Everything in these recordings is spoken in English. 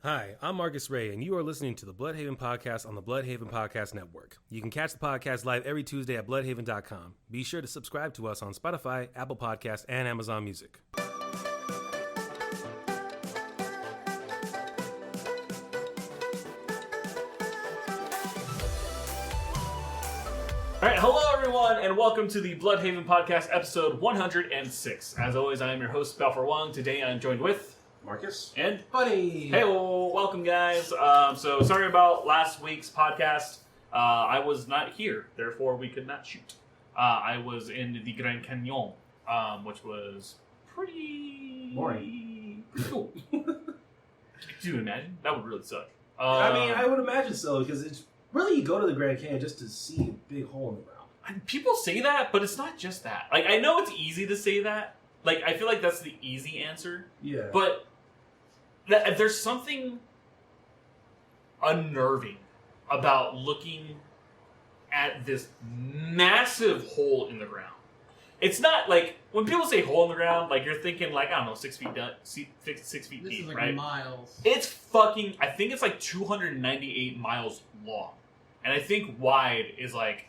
Hi, I'm Marcus Ray, and you are listening to the Bluhdhaven Podcast on the Bluhdhaven Podcast Network. You can catch the podcast live every Tuesday at bluhdhaven.com. Be sure to subscribe to us on Spotify, Apple Podcasts, and Amazon Music. All right, hello everyone, and welcome to the Bluhdhaven Podcast, episode 106. As always, I am your host, Balfour. Today I'm joined with Marcus and Buddy! Hey, welcome guys. So sorry about last week's podcast. I was not here, therefore we could not shoot. I was in the Grand Canyon, which was pretty boring. Cool. Could you imagine? That would really suck. I would imagine so, because it's really, you go to the Grand Canyon just to see a big hole in the ground. People say that, but it's not just that. Like, I know it's easy to say that. Like, I feel like that's the easy answer. Yeah. But there's something unnerving about looking at this massive hole in the ground. It's not like, when people say hole in the ground, like, you're thinking, like, I don't know, 6 feet deep, 6 feet This deep, is like right? miles. It's fucking, I think it's like 298 miles long. And I think wide is like,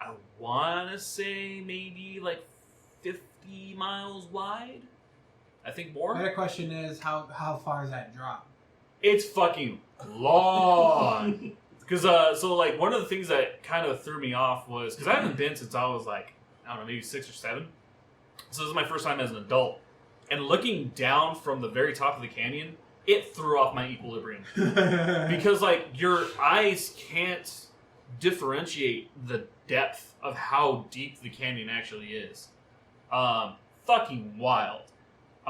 I want to say maybe like 50 miles wide. I think more. My question is, how far is that drop? It's fucking long. Because, so like one of the things that kind of threw me off was, because I haven't been since I was like, I don't know, maybe 6 or 7. So this is my first time as an adult. And looking down from the very top of the canyon, it threw off my equilibrium. Because like your eyes can't differentiate the depth of how deep the canyon actually is. Fucking wild.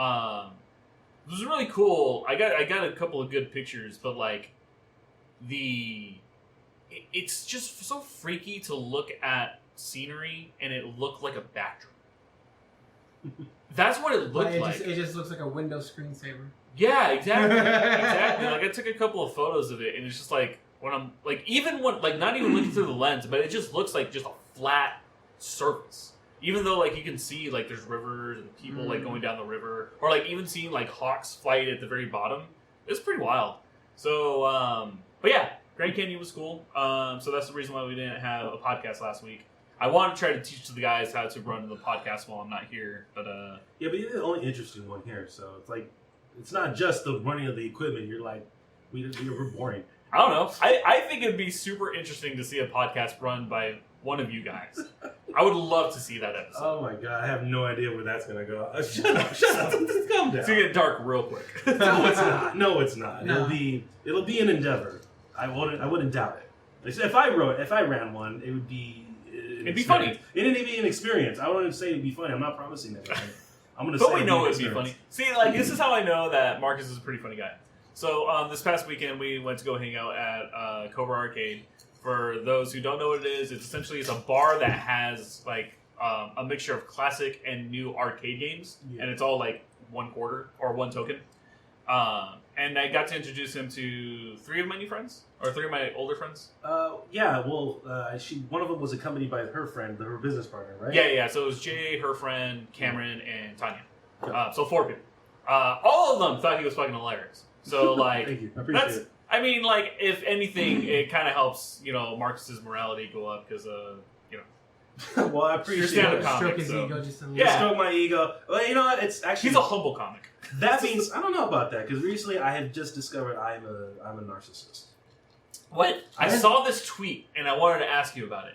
It was really cool. I got a couple of good pictures, but like it's just so freaky to look at scenery and it looked like a backdrop. That's what it looked like. It just looks like a Windows screensaver. Yeah, exactly. Exactly. Like I took a couple of photos of it, and it's just like when I'm like, even when like not even looking through the lens, but it just looks like just a flat surface. Even though like you can see like there's rivers and people like going down the river, or like even seeing like hawks flight at the very bottom. It's pretty wild. So, but yeah, Grand Canyon was cool. So that's the reason why we didn't have a podcast last week. I want to try to teach the guys how to run the podcast while I'm not here, but Yeah, but you're the only interesting one here, so it's like, it's not just the running of the equipment. You're like, we're boring. I don't know. I think it'd be super interesting to see a podcast run by one of you guys. I would love to see that episode. Oh my god, I have no idea where that's gonna go. Shut up! Calm down. It's gonna get dark real quick. No, it's not. No, it's not. No. It'll be an endeavor. I wouldn't doubt it. If I ran one, it would be. It'd be funny. It'd be an experience. I wouldn't say it'd be funny. I'm not promising that. I'm gonna. But say we know it'd it'd be funny. See, like this is how I know that Marcus is a pretty funny guy. So this past weekend we went to go hang out at Cobra Arcade. For those who don't know what it is, it's a bar that has like a mixture of classic and new arcade games, and it's all like 1 quarter or 1 token. And I got to introduce him to 3 of my new friends, or 3 of my older friends. Yeah. Well, one of them was accompanied by her friend, her business partner, right? Yeah. So it was Jay, her friend, Cameron, and Tanya. So 4 people. All of them thought he was fucking hilarious. So like, Thank you. I appreciate it. I mean, like, if anything, it kind of helps, Marcus's morality go up because, Well, I appreciate stand-up it. comic, Stroke his so- ego just a little. Yeah. Stroke my ego. Well, you know what? It's actually he's a humble comic. That means I don't know about that, because recently I have just discovered I'm a narcissist. What? I saw this tweet and I wanted to ask you about it.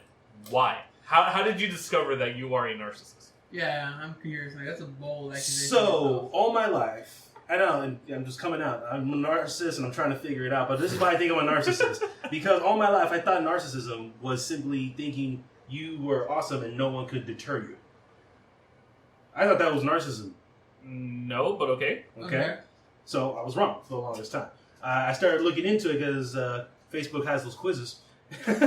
Why? How did you discover that you are a narcissist? Yeah, I'm curious. Like, that's a bold accusation. So all my life, I know, and I'm just coming out. I'm a narcissist, and I'm trying to figure it out. But this is why I think I'm a narcissist, because all my life I thought narcissism was simply thinking you were awesome and no one could deter you. I thought that was narcissism. No, but okay. Okay. So I was wrong for the longest time. I started looking into it because Facebook has those quizzes. And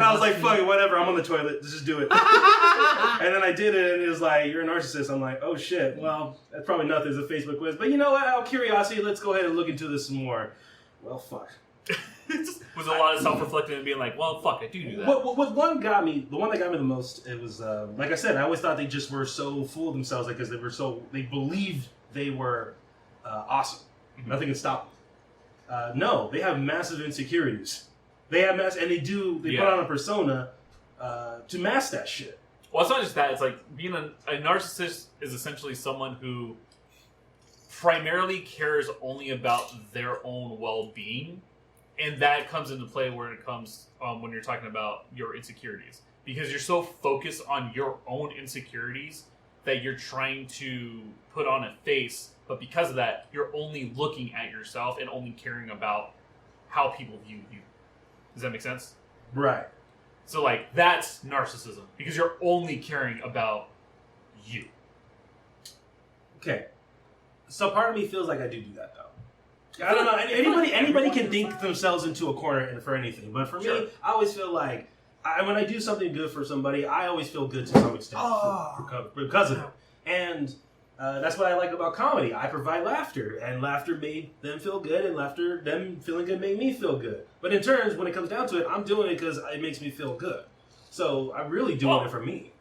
I was like, fuck it, whatever, I'm on the toilet, just do it. And then I did it, and it was like, you're a narcissist. I'm like, oh shit, well, that's probably nothing, it's a Facebook quiz. But you know what, out of curiosity, let's go ahead and look into this some more. Well, fuck. Was a lot of self-reflecting and being like, well, fuck, I do that. What one got me, the one that got me the most, it was, like I said, I always thought they just were so full of themselves, like, because they believed they were awesome. Nothing can stop them. No, they have massive insecurities. They have and they put on a persona to mask that shit. Well, it's not just that. It's like being a narcissist is essentially someone who primarily cares only about their own well-being, and that comes into play when you're talking about your insecurities, because you're so focused on your own insecurities that you're trying to put on a face, but because of that, you're only looking at yourself and only caring about how people view you. Does that make sense? Right. So, like, that's narcissism, because you're only caring about you. Okay. So part of me feels like I do that, though. I don't know. Anybody can think themselves into a corner for anything. But for me, I always feel like when I do something good for somebody, I always feel good to some extent because of it. And that's what I like about comedy. I provide laughter, and laughter made them feel good, and laughter, them feeling good, made me feel good. But in turns, when it comes down to it, I'm doing it because it makes me feel good. So I'm really doing it for me.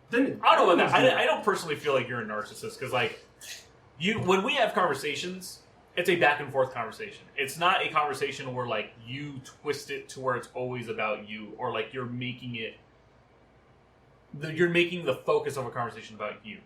Then I don't know about that. I don't personally feel like you're a narcissist, because like when we have conversations, it's a back and forth conversation. It's not a conversation where like you twist it to where it's always about you, or like you're making the focus of a conversation about you.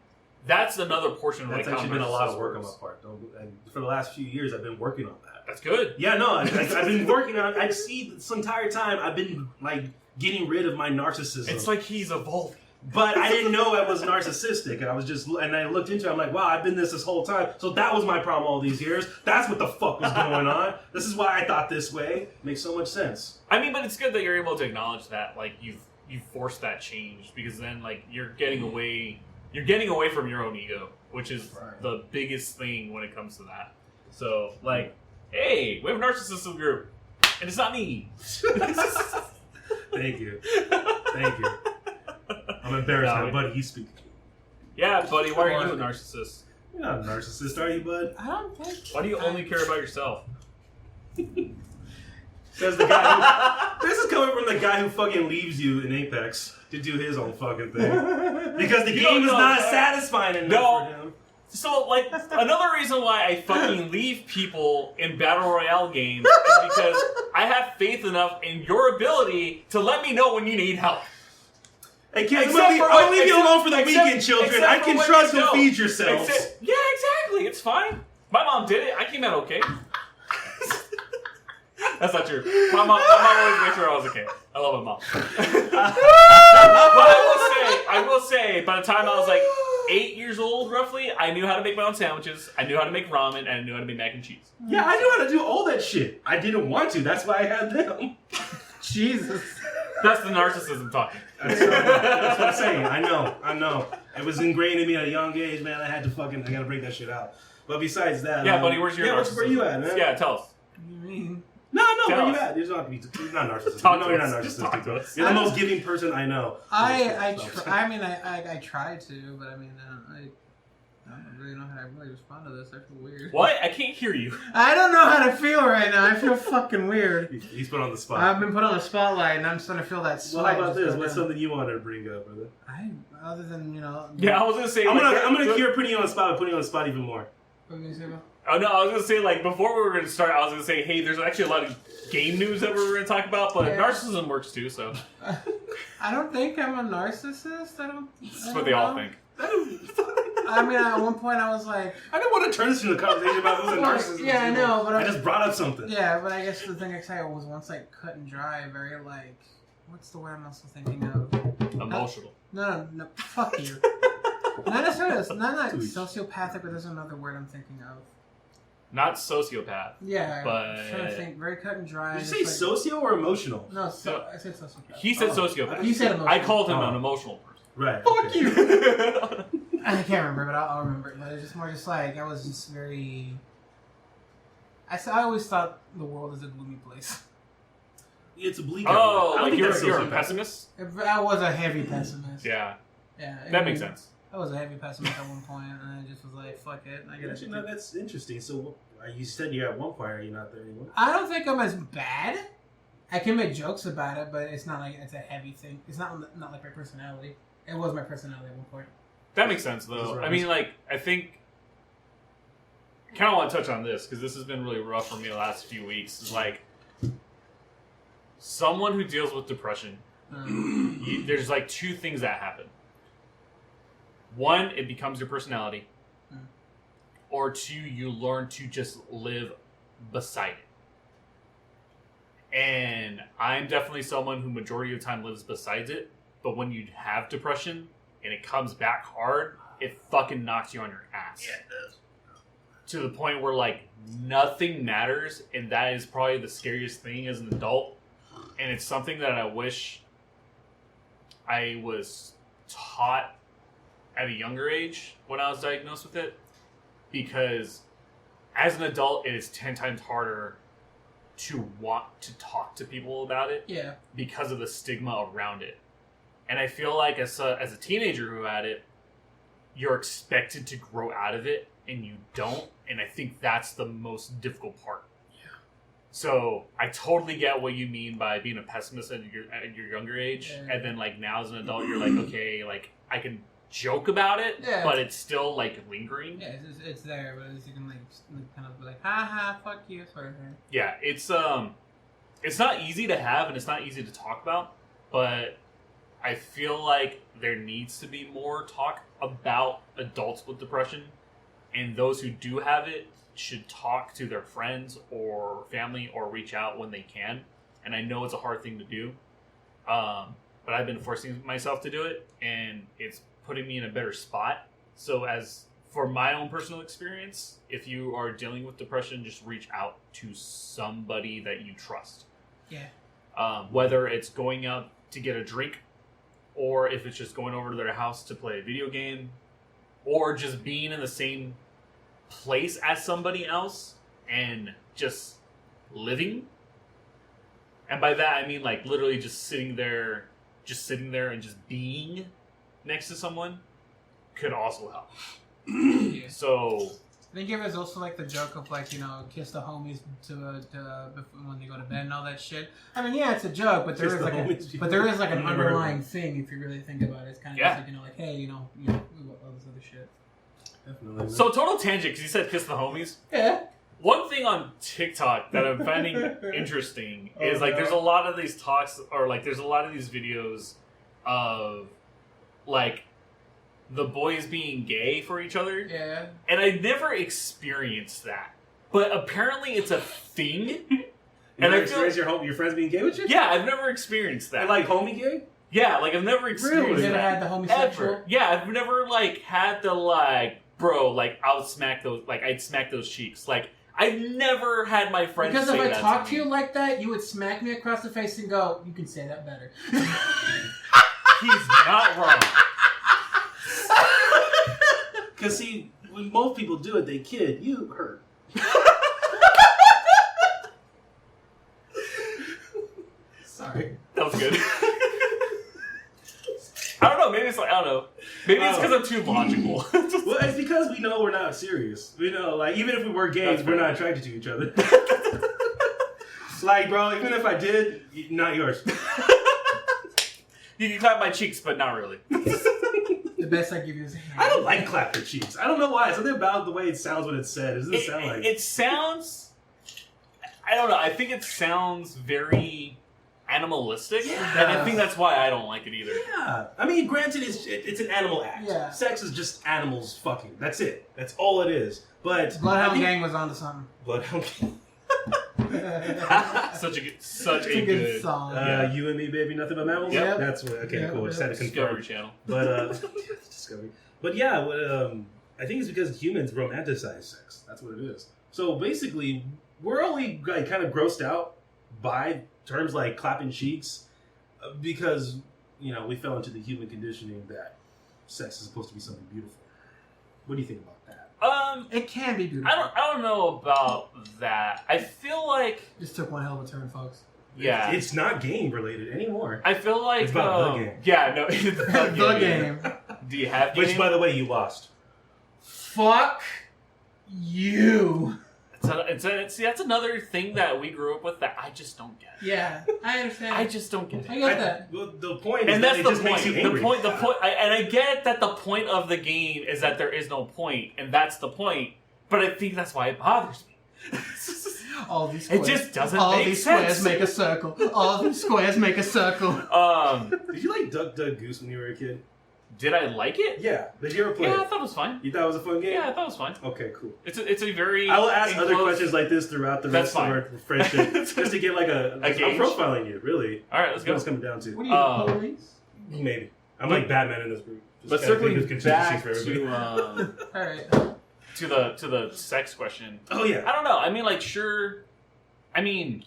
That's another portion of that's actually been a lot of work on my part. And for the last few years, I've been working on that. That's good. Yeah, no, I've been working on it. I see this entire time I've been like getting rid of my narcissism. It's like he's evolving. But I didn't know I was narcissistic, and I looked into it. I'm like, wow, I've been this whole time. So that was my problem all these years. That's what the fuck was going on. This is why I thought this way. Makes so much sense. I mean, but it's good that you're able to acknowledge that, like you've forced that change, because then like you're getting away from your own ego, which is the biggest thing when it comes to that. So like, hey, we have a narcissism group, and it's not me. Thank you. I'm embarrassed, my buddy. He's speaking. Yeah, buddy. Why are you a narcissist? You're not a narcissist, are you, bud? I don't think. Why do you only care about yourself? Says the guy this is coming from the guy who fucking leaves you in Apex to do his own fucking thing. Because the game is not satisfying enough for him. So, like, another reason why I fucking leave people in Battle Royale games is because I have faith enough in your ability to let me know when you need help. Hey kids, I'll leave you alone for the weekend, children. I can trust and feed yourselves. Yeah, exactly. It's fine. My mom did it. I came out okay. That's not true. My mom always made sure I was okay. I love my mom. But I will say, by the time I was like 8 years old, roughly, I knew how to make my own sandwiches. I knew how to make ramen, and I knew how to make mac and cheese. Yeah, I knew how to do all that shit. I didn't want to. That's why I had them. Jesus. That's the narcissism talking. That's what I'm saying. I know. It was ingrained in me at a young age, man. I gotta break that shit out. But besides that, yeah, buddy, where's your narcissism? Where you at, man? Yeah, tell us. What do you mean? No, Tell where us. you at? You're not narcissistic. Talk You're to not us. Just narcissistic. talk to us. You're the most giving person I know. I try to, but I mean, I don't really know how to really respond to this. I feel weird. What? I can't hear you. I don't know how to feel right now. I feel fucking weird. He's put on the spot. I've been put on the spotlight, and I'm starting to feel that Well, sweat. how about just this? go What's down. something you wanted to bring up, brother? Other than, Yeah, I was gonna say. I'm like, gonna cure putting you on the spot by putting you on the spot even more. What were you gonna say about? Oh no, I was gonna say, like, before we were gonna start, I was gonna say, hey, there's actually a lot of game news that we were gonna talk about, but Yeah. narcissism works too, so I don't think I'm a narcissist. that's what they all think. I mean, at one point I was like, I didn't want to turn this into a conversation about who's a narcissist. yeah, I know, but I just brought up something. yeah, but I guess the thing I said was once like cut and dry, very like, what's the word I'm also thinking of? Emotional. No, fuck you. Not necessarily, not like sociopathic, but there's another word I'm thinking of. Not sociopath. Yeah, But- I'm trying to think. Very cut and dry. Did you say just like, socio or emotional? No, I said sociopath. He said Oh. sociopath. You said emotional. I called him an emotional person. Right. Fuck okay. you! I can't remember, but I'll remember it. But it's just more just like, I was just very... I always thought the world is a gloomy place. It's a bleak. Oh, I don't like think that's you're a sociopath. pessimist? I was a heavy pessimist. Yeah, Yeah. that makes sense. I was a heavy pessimist at one point, and I just was like, fuck it. Actually, no, that's interesting. So, you said you're at one point. Are you not there anymore? I don't think I'm as bad. I can make jokes about it, but it's not like it's a heavy thing. It's not like my personality. It was my personality at one point. That makes sense, though. That's right. I mean, like, I think kind of want to touch on this because this has been really rough for me the last few weeks. Is like someone who deals with depression. There's like two things that happen. One, it becomes your personality, or two, you learn to just live beside it. And I'm definitely someone who majority of the time lives beside it. But when you have depression and it comes back hard, it fucking knocks you on your ass. Yeah, it does. To the point where, like, nothing matters. And that is probably the scariest thing as an adult. And it's something that I wish I was taught at a younger age when I was diagnosed with it. Because as an adult, it is 10 times harder to want to talk to people about it. Yeah. Because of the stigma around it. And I feel like as a teenager who had it, you're expected to grow out of it, and you don't. And I think that's the most difficult part. Yeah. So I totally get what you mean by being a pessimist at your younger age. Yeah. And then, like, now as an adult, you're like, okay, like, I can joke about it, but it's still, like, lingering. Yeah, it's there, but you can, like, kind of be like, ha, fuck you, sort of thing. Yeah, it's not easy to have, and it's not easy to talk about, but I feel like there needs to be more talk about adults with depression, and those who do have it should talk to their friends or family or reach out when they can. And I know it's a hard thing to do, but I've been forcing myself to do it, and it's putting me in a better spot. So as for my own personal experience, if you are dealing with depression, just reach out to somebody that you trust. Yeah. Whether it's going out to get a drink, or if it's just going over to their house to play a video game, or just being in the same place as somebody else and just living. And by that, I mean, like, literally just sitting there and just being next to someone could also help. Yeah. So I think it was also like the joke of, like, you know, kiss the homies to when they go to bed and all that shit. I mean, yeah, it's a joke, but there is like an underlying thing if you really think about it. It's kind of just like, you know, like, hey, you know, all this other shit. Definitely. So total tangent, because you said kiss the homies. Yeah. One thing on TikTok that I'm finding interesting is, like, there's a lot of these talks, or, like, there's a lot of these videos of, like, the boys being gay for each other. Yeah. And I never experienced that. But apparently it's a thing. And I feel your friends being gay with you? Yeah, I've never experienced that. And, like, homie gay? Yeah, like, I've never experienced Really? You that. never had the homosexual? Ever. Yeah, I've never, like, had the, like, bro, like, I'd smack those cheeks. Like, I've never had my friends Because say if I that talked to to me. you like that, you would smack me across the face and go, you can say that better. He's not wrong. Because, see, when most people do it, they kid. You hurt. Sorry. That was good. I don't know. Maybe it's like, I don't know. Maybe it's because I'm too logical. Well, it's because we know we're not serious. We know, like, even if we were gays, we're not attracted to each other. Like, bro, even if I did, not yours. You can clap my cheeks, but not really. The best I give you is a hand. I don't like clap your cheeks. I don't know why. Something about the way it sounds when it's said. It doesn't sound like... It sounds... I don't know. I think it sounds very animalistic. Yeah. And I think that's why I don't like it either. Yeah. I mean, granted, it's an animal act. Yeah. Sex is just animals fucking. That's it. That's all it is. But... Bloodhound Gang was onto something. Bloodhound Gang. Such a It's good song. You and me, baby, nothing but mammals? Yep. That's what... Okay, Yep. cool. Just had to Discovery confirm. Channel. But, Discovery. But yeah, I think it's because humans romanticize sex. That's what it is. So basically, we're only like, kind of grossed out by terms like clapping cheeks because, you know, we fell into the human conditioning that sex is supposed to be something beautiful. What do you think about that? It can be beautiful. I don't know about that. I feel like... Just took one hell of a turn, folks. Yeah. It's not game related anymore. I feel like... It's about the game. Yeah, no. It's The game. Do you have game? Which, by the way, you lost. Fuck you. See, that's another thing that we grew up with that I just don't get. Yeah, I understand. I just don't get it. I get that. Well, the point is And that that's it the just makes you point. angry. The point. And I get that the point of the game is that there is no point, and that's the point. But I think that's why it bothers me. All these it squares. just doesn't All make these sense. squares make a circle. All these squares make a circle. Did you like Duck Duck Goose when you were a kid? Did I like it? Yeah. Did you ever play Yeah, I it? thought it was fine. You thought it was a fun game? Yeah, I thought it was fine. Okay, cool. It's a very. I will ask enclosed... other questions like this throughout the That's rest of fine. our friendship, just to get like a gauge? I'm profiling you, really. All right, let's That's go. what it's coming down to. What are you, police? Maybe. I'm like Batman in this group. Just But kinda circling think it's back confusing for everybody. to Alright. to the sex question. Oh yeah. I don't know. I mean, like, sure. I mean,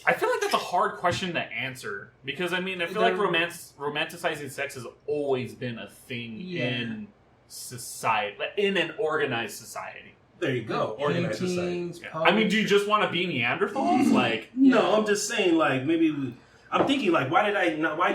I feel like that's a hard question to answer because I mean, I feel like romanticizing sex has always been a thing in society, in an organized society. There you go. Organized society. Yeah. I mean, do you just want to be Neanderthals? Like, no, I'm just saying, like, maybe I'm thinking, like, why do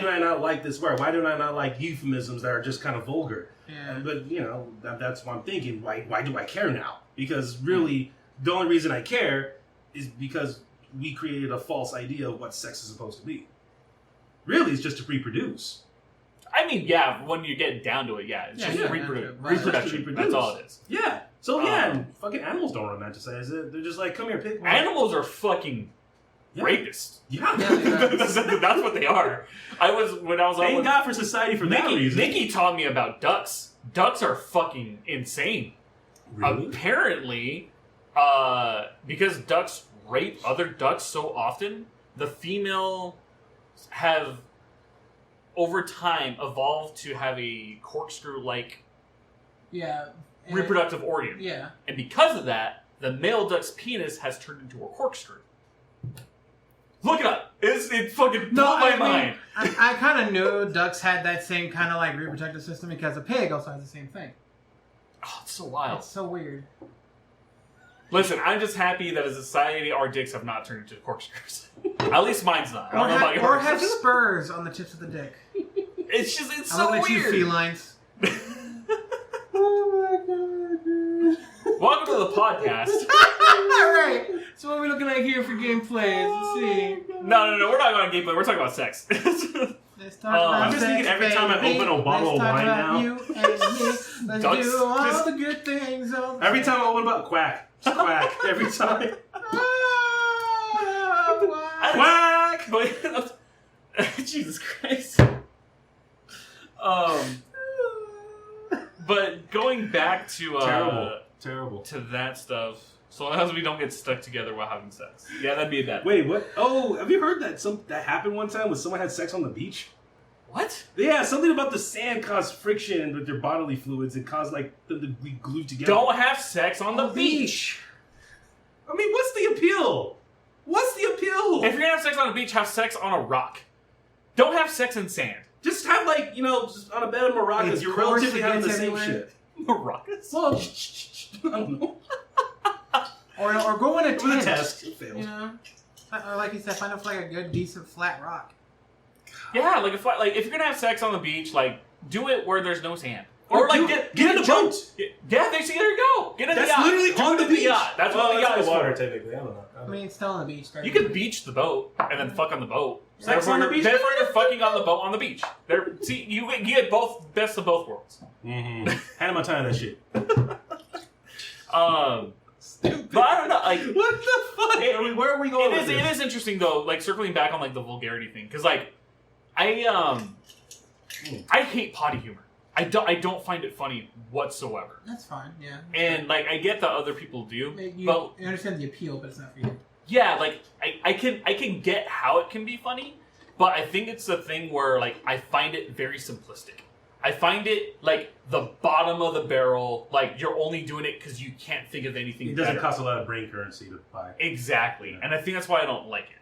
I not like this word? Why do I not like euphemisms that are just kind of vulgar? Yeah. But you know, that's what I'm thinking. Why do I care now? Because really, the only reason I care is because we created a false idea of what sex is supposed to be. Really, it's just to reproduce. I mean, yeah, when you get down to it, it's just reproduction. That's all it is. Yeah. So and fucking animals don't romanticize it. They're just like, come here, pig. Animals are fucking rapists. Yeah. That's what they are. When I was Thank God for society for that reason. Nikki taught me about ducks. Ducks are fucking insane. Really? Apparently, because ducks rape other ducks so often, the female have over time evolved to have a corkscrew-like reproductive organ. Yeah. And because of that, the male duck's penis has turned into a corkscrew. Look it up. It fucking blew my mind. I kind of knew ducks had that same kind of like reproductive system because a pig also has the same thing. Oh, it's so wild. It's so weird. Listen, I'm just happy that as a society, our dicks have not turned into corkscrews. At least mine's not. I don't know about yours. Or have spurs on the tips of the dick. It's so weird. weird. You felines. Oh my god. Welcome to the podcast. Alright. So what are we looking at here for gameplay? Let's see. No, we're not going to gameplay. We're talking about sex. Let's talk about I'm just thinking every time I open a bottle of wine now. You and me. Let's Ducks. do all the good things. Every time I open a bottle, quack. Just quack. Every time. Quack! But, Jesus Christ. But going back to Terrible. to that stuff, so long as we don't get stuck together while having sex. Yeah, that'd be a bad. Wait, what? Oh, have you heard that happened one time when someone had sex on the beach? What? Yeah, something about the sand caused friction with their bodily fluids and caused like them to be glued together. Don't have sex on the beach. I mean, what's the appeal? What's the appeal? If you're gonna have sex on a beach, have sex on a rock. Don't have sex in sand. Just have like, just on a bed of maracas, you're relatively having the same shit. Maracas? Well, I don't know. Or go in a It was a tent. test. It failed. You know? Or like you said, find a good, decent, flat rock. Yeah, like if you're gonna have sex on the beach, like do it where there's no sand. Or like get in a boat. Yeah, there you go. Get in the yacht. That's literally on the beach. Yacht. That's what the yacht is water, for. technically. I don't know. I mean, it's still on the beach. You could beach the boat and then fuck on the boat. Sex on the beach? Therefore, you're fucking on the boat on the beach. See, you get best of both worlds. Mm-hmm. Hannah Montana, that shit. Stupid. But I don't know, like what the fuck? Where are we going? It is interesting though, like circling back on like the vulgarity thing, because like I hate potty humor. I don't find it funny whatsoever. That's fine, yeah. And like I get that other people do, you understand the appeal, but it's not for you. Yeah, like I can get how it can be funny, but I think it's a thing where like I find it very simplistic. I find it like the bottom of the barrel. Like you're only doing it because you can't think of anything. It doesn't better. cost a lot of brain currency to buy. Exactly, Yeah. and I think that's why I don't like it.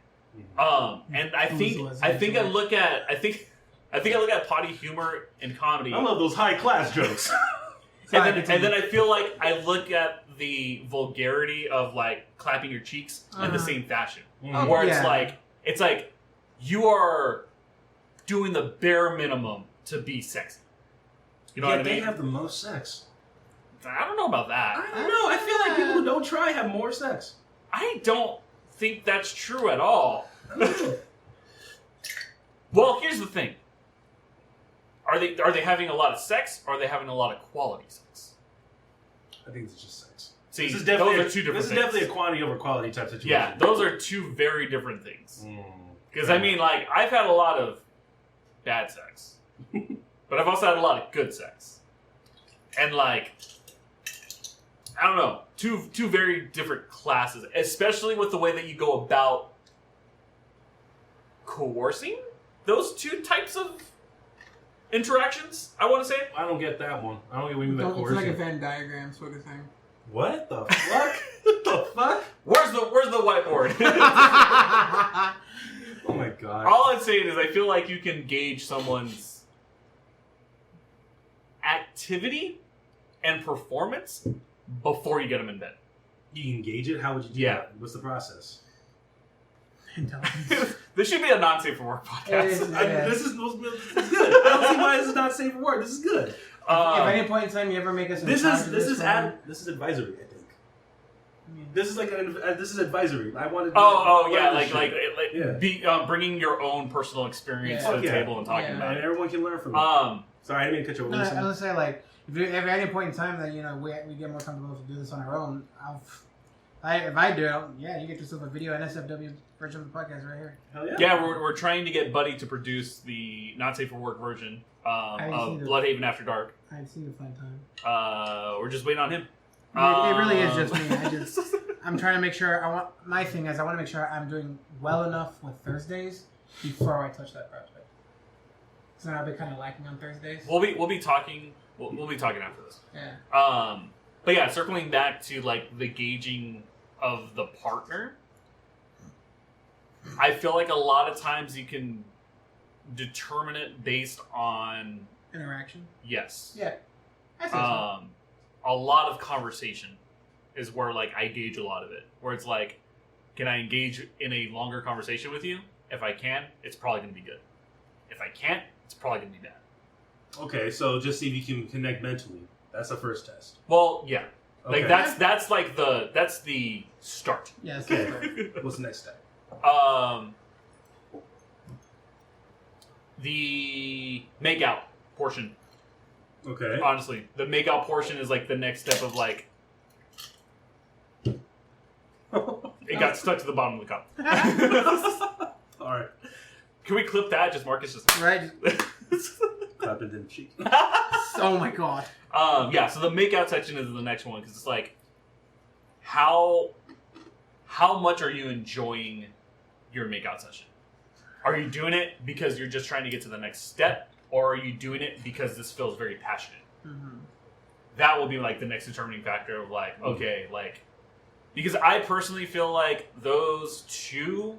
Mm-hmm. And I think I look at potty humor in comedy. I love those high class jokes. and then I feel like I look at the vulgarity of like clapping your cheeks in the same fashion, Mhm. where Yeah. it's like you are doing the bare minimum to be sexy. You know what I They mean? have the most sex. I don't know about that. I don't know. I feel like people who don't try have more sex. I don't think that's true at all. Well, here's the thing. Are they having a lot of sex, or are they having a lot of quality sex? I think it's just sex. See, this is definitely those are two different things. This is definitely a quantity over quality type situation. Yeah, those are two very different things. Because, I mean, like, I've had a lot of bad sex. But I've also had a lot of good sex. And, like, I don't know. Two very different classes. Especially with the way that you go about coercing those two types of interactions, I want to say. I don't get that one. I don't get what you mean by coercion. It's like a Venn diagram sort of thing. What the fuck? What the fuck? Where's the whiteboard? Oh my god. All I'm saying is I feel like you can gauge someone's activity and performance before you get them in bed. You can gauge it? How would you do that? What's the process? Intelligence. This should be a not safe for work podcast. This is good. I don't see why this is not safe for work. This is good. If at any point in time you ever make us this is advisory, I think. This is like this is advisory. I wanted. Bringing your own personal experience to the table and talking about it. And everyone can learn from it. Sorry, I didn't mean to cut you over. No, I was gonna say, like, if at any point in time that we get more comfortable to do this on our own, if I do it, you get yourself a video NSFW version of the podcast right here. Hell yeah! Yeah, we're trying to get Buddy to produce the not safe for work version of Bluhdhaven After Dark. I've seen the fun time. We're just waiting on him. It really is just me. I'm trying to make sure. I want to make sure I'm doing well enough with Thursdays before I touch that prospect. So I've been kind of lacking on Thursdays. We'll be talking. We'll be talking after this. Yeah. But yeah, circling back to like the gauging of the partner, I feel like a lot of times you can determine it based on interaction. Yes. Yeah. I think so. A lot of conversation is where like I gauge a lot of it. Where it's like, can I engage in a longer conversation with you? If I can, it's probably going to be good. If I can't, it's probably going to be bad. Okay, so just see if you can connect mentally. That's the first test. Well, yeah. Okay. Like that's the start. Yes. Okay. What's the next step? The make out portion. Okay. Honestly, the make out portion is like the next step of like it got stuck to the bottom of the cup. All right. Can we clip that? Just Marcus just right. Clap it in the cheek. Oh my god. Yeah. So the make out section is the next one because it's like how much are you enjoying your make out session? Are you doing it because you're just trying to get to the next step? Or are you doing it because this feels very passionate? Mm-hmm. That will be like the next determining factor of like, okay, like, because I personally feel like those two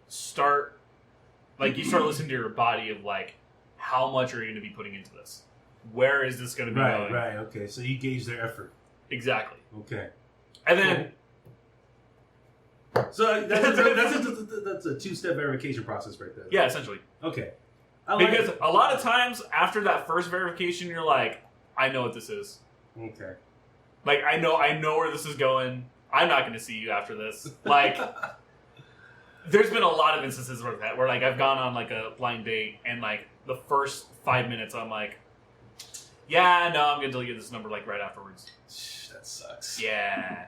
start, like you start listening to your body of like, how much are you going to be putting into this? Where is this going to be going? Right, okay. So you gauge their effort. Exactly. Okay. And then... So that's a two-step verification process right there. Yeah, essentially. Okay. Because a lot of times after that first verification, you're like, I know what this is. Okay. Like, I know where this is going. I'm not going to see you after this. Like, there's been a lot of instances where like I've gone on like a blind date and like the first 5 minutes I'm like, yeah, no, I'm going to delete this number like right afterwards. That sucks. Yeah.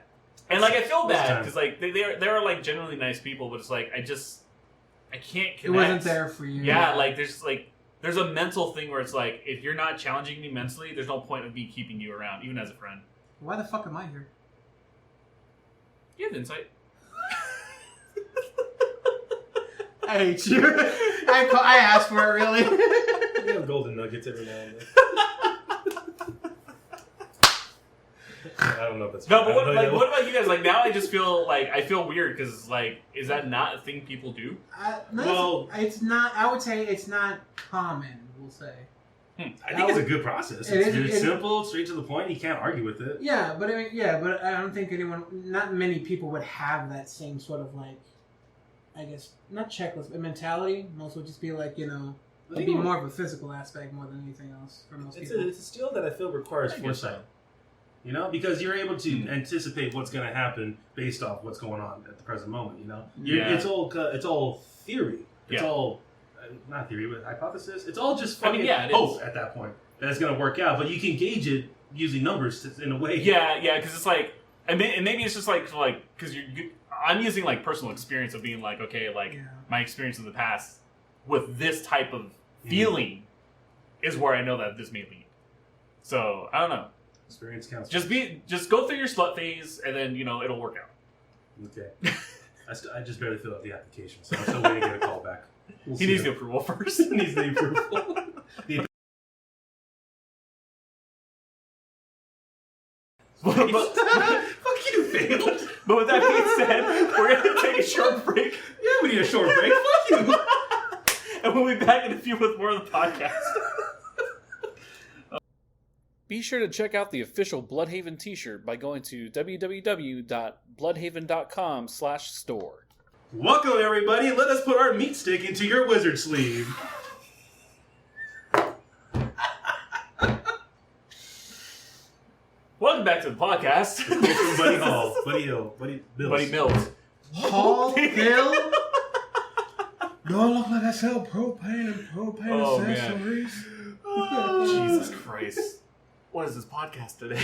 And like I feel bad because like they are like generally nice people, but it's like I can't connect. It wasn't there for you. Yeah, like there's a mental thing where it's like if you're not challenging me mentally, there's no point of me keeping you around, even as a friend. Why the fuck am I here? You have insight. I hate you. I asked for it, really. You have golden nuggets every now and then. I don't know if that's no, but what about you guys? Like now, I just feel like I feel weird because like, is that not a thing people do? Well, it's not. I would say it's not common. We'll say. I think it's a good process. It's simple, straight to the point. You can't argue with it. Yeah, but I don't think not many people would have that same sort of like, I guess not checklist, but mentality. Most would just be like it'd be more of a physical aspect more than anything else for most people. It's a skill that I feel requires foresight. You know, because you're able to anticipate what's going to happen based off what's going on at the present moment. You know, it's all theory. It's all not theory, but hypothesis. It's all just fucking hope at that point that it's going to work out. But you can gauge it using numbers in a way. Yeah, because it's like and maybe it's just like because I'm using like personal experience of being like, okay, like my experience in the past with this type of feeling is where I know that this may lead. So I don't know. Experience counts. Just go through your slut phase, and then it'll work out. Okay. I just barely filled out the application, so I'm still waiting to get a call back. He needs the approval first. He needs the approval. Fuck you, failed. But with that being said, we're gonna take a short break. Yeah, we need a short break. Fuck you. And we'll be back in a few with more of the podcast. Be sure to check out the official Bluhdhaven t-shirt by going to www.bluhdhaven.com/store. Welcome, everybody. Let us put our meat stick into your wizard sleeve. Welcome back to the podcast. Buddy Hall. Buddy Hill. Buddy Mills. Buddy Mills. Hall Hill? Do I look like I sell propane and propane accessories? Jesus Christ. What is this podcast today?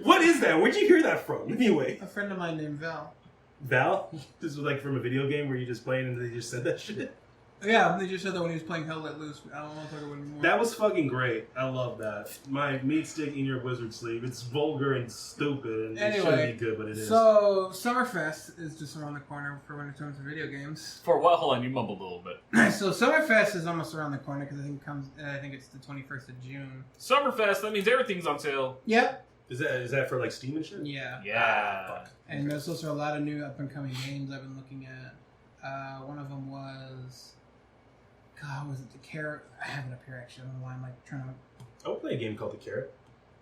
What is that? Where'd you hear that from? Anyway. A friend of mine named Val. Val? This was like from a video game where you just playing and they just said that shit? Yeah, they just said that when he was playing Hell Let Loose. I don't want to talk about it anymore. That was fucking great. I love that. My meat stick in your wizard sleeve. It's vulgar and stupid and it shouldn't be good, but it is. So, Summerfest is just around the corner for when it comes to video games. For what? Hold on, you mumbled a little bit. So, Summerfest is almost around the corner because I think it's the 21st of June. Summerfest, that means everything's on sale. Yep. Is that for like Steam and shit? Yeah. Yeah. And there's also a lot of new up-and-coming games I've been looking at. One of them was... God, was it The Carrot? I have it up here, actually. I don't know why I'm like trying to... I would play a game called The Carrot.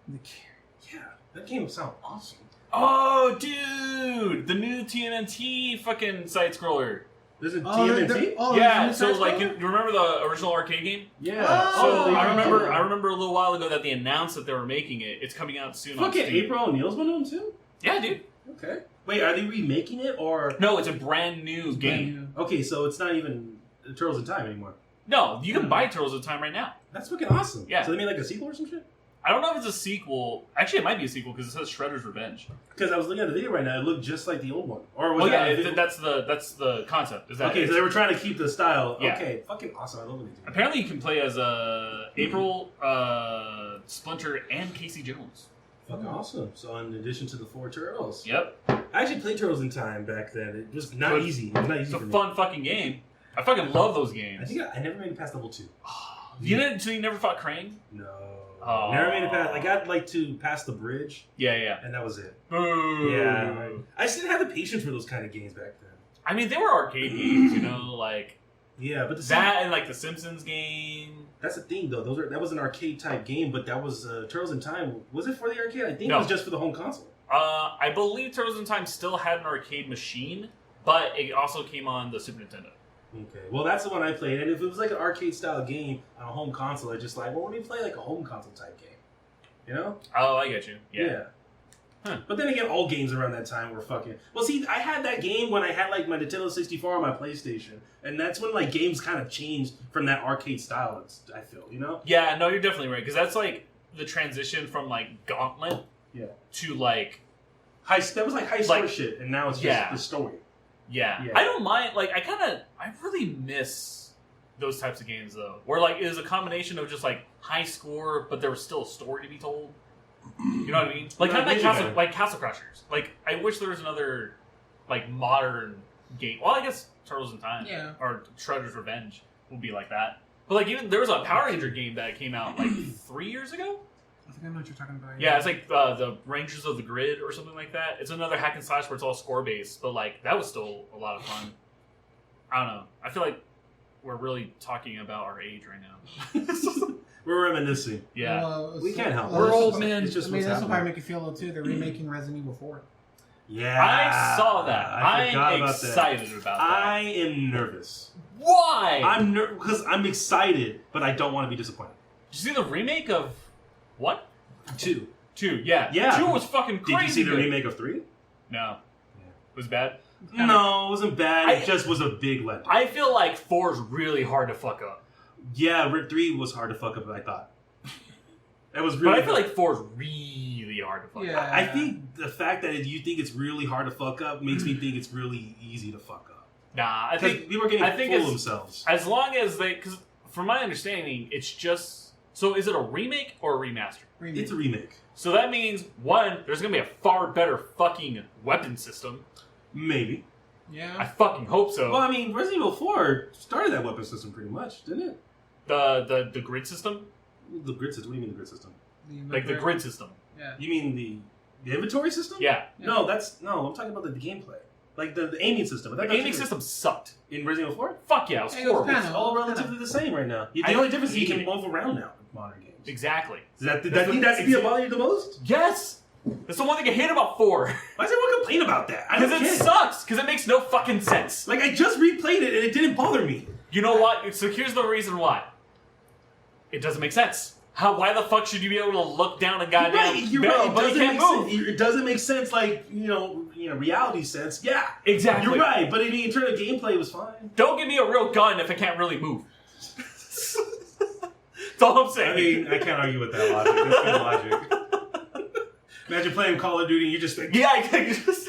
The Carrot. Yeah, that game would sound awesome. Oh, dude! The new TMNT fucking side-scroller. There's a TMNT? Yeah, so like, you remember the original arcade game? Yeah. So I remember a little while ago that they announced that they were making it. It's coming out soon on Steam. Fucking April O'Neil's one of them too? Yeah, dude. Okay. Wait, are they remaking it or... No, it's a brand new game. Okay, so it's not even Turtles in Time anymore. No, you can buy Turtles in Time right now. That's fucking awesome. Yeah. So they made like a sequel or some shit? I don't know if it's a sequel. Actually, it might be a sequel because it says Shredder's Revenge. Because I was looking at the video right now, it looked just like the old one. Or was that's the concept. Is that okay, so they were trying to keep the style. Yeah. Okay, fucking awesome. I love when they do that. Apparently, you can play as April, Splinter, and Casey Jones. Fucking awesome. So in addition to the 4 Turtles. Yep. I actually played Turtles in Time back then. It was not easy. It was not easy It's for a me. fun fucking game. I fucking love those games. I think I never made it past level 2. You didn't? So you never fought Krang? No. Oh. Never made it past. I got like to past the bridge. Yeah. And that was it. Boo. Yeah. I just didn't have the patience for those kind of games back then. I mean, they were arcade games, like... Yeah, but and like the Simpsons game. That's the thing, though. That was an arcade type game, but that was Turtles in Time. Was it for the arcade? I think it was just for the home console. I believe Turtles in Time still had an arcade machine, but it also came on the Super Nintendo. Okay, well that's the one I played, and if it was like an arcade style game on a home console, I just like, well, let me play like a home console type game, you know? Oh, I get you. Yeah. Huh. But then again, all games around that time were fucking. Well, see, I had that game when I had like my Nintendo 64 on my PlayStation, and that's when like games kind of changed from that arcade style. I feel, you know? Yeah, no, you're definitely right because that's like the transition from like Gauntlet, to like that was like high score shit, and now it's just the story. Yeah. I don't mind. Like, I really miss those types of games, though. Where, like, it was a combination of just, like, high score, but there was still a story to be told. You know what I mean? Like, kind of like Castle Crashers. Like, I wish there was another, like, modern game. Well, I guess Turtles in Time. Yeah. Or Shredder's Revenge would be like that. But, like, even there was a Power Ranger game that came out, like, 3 years ago? I think I know what you're talking about. Yeah, it's like the Rangers of the Grid or something like that. It's another hack and slash where it's all score based, but like that was still a lot of fun. I don't know. I feel like we're really talking about our age right now. We're reminiscing. Yeah, we can't help. We're old men. It's just this will probably make you feel low too. They're remaking Resident Evil 4. Yeah, I saw that. I'm excited about that. I am nervous. Why? I'm because I'm excited, but I don't want to be disappointed. Did you see the remake of what? 2. 2, yeah. 2 was fucking crazy. Did you see the remake of 3? No. Yeah. It was bad? No, it wasn't bad. It just was a big letdown. I feel like 4 is really hard to fuck up. Yeah, 3 was hard to fuck up, I thought. It was really. But I feel like 4 is really hard to fuck Yeah. up. I think the fact that you think it's really hard to fuck up makes me think it's really easy to fuck up. Nah, I think people are getting full of themselves. as long as they, because from my understanding, it's just. So is it a remake or a remaster? It's a remake. So that means, one, there's going to be a far better fucking weapon system. Maybe. Yeah. I fucking hope so. Well, I mean, Resident Evil 4 started that weapon system pretty much, didn't it? The grid system? The grid system. What do you mean the grid system? Like the grid system. Yeah. You mean the inventory system? Yeah. No, I'm talking about the gameplay. Like the aiming system. The aiming system sucked. in Resident Evil 4? Fuck yeah, it was It was horrible. kinda- It's all relatively the same right now. The I only difference is you hate can it. move around now in modern games. Exactly. That's the thing that bothers you the most? Yes! That's the one thing I hate about 4. Why does everyone complain about that? I don't Because it get it. sucks. Because it makes no fucking sense. Like, I just replayed it and it didn't bother me. You know what? So here's the reason why. It doesn't make sense. Why the fuck should you be able to look down a goddamn You're barrel, right. but you can't move? It doesn't make sense, like, reality sense. Yeah. Exactly. You're right, but in terms of gameplay, it was fine. Don't give me a real gun if I can't really move. That's all I'm saying. I mean, I can't argue with that logic. That's good logic. Imagine playing Call of Duty and you're just like, yeah, I just...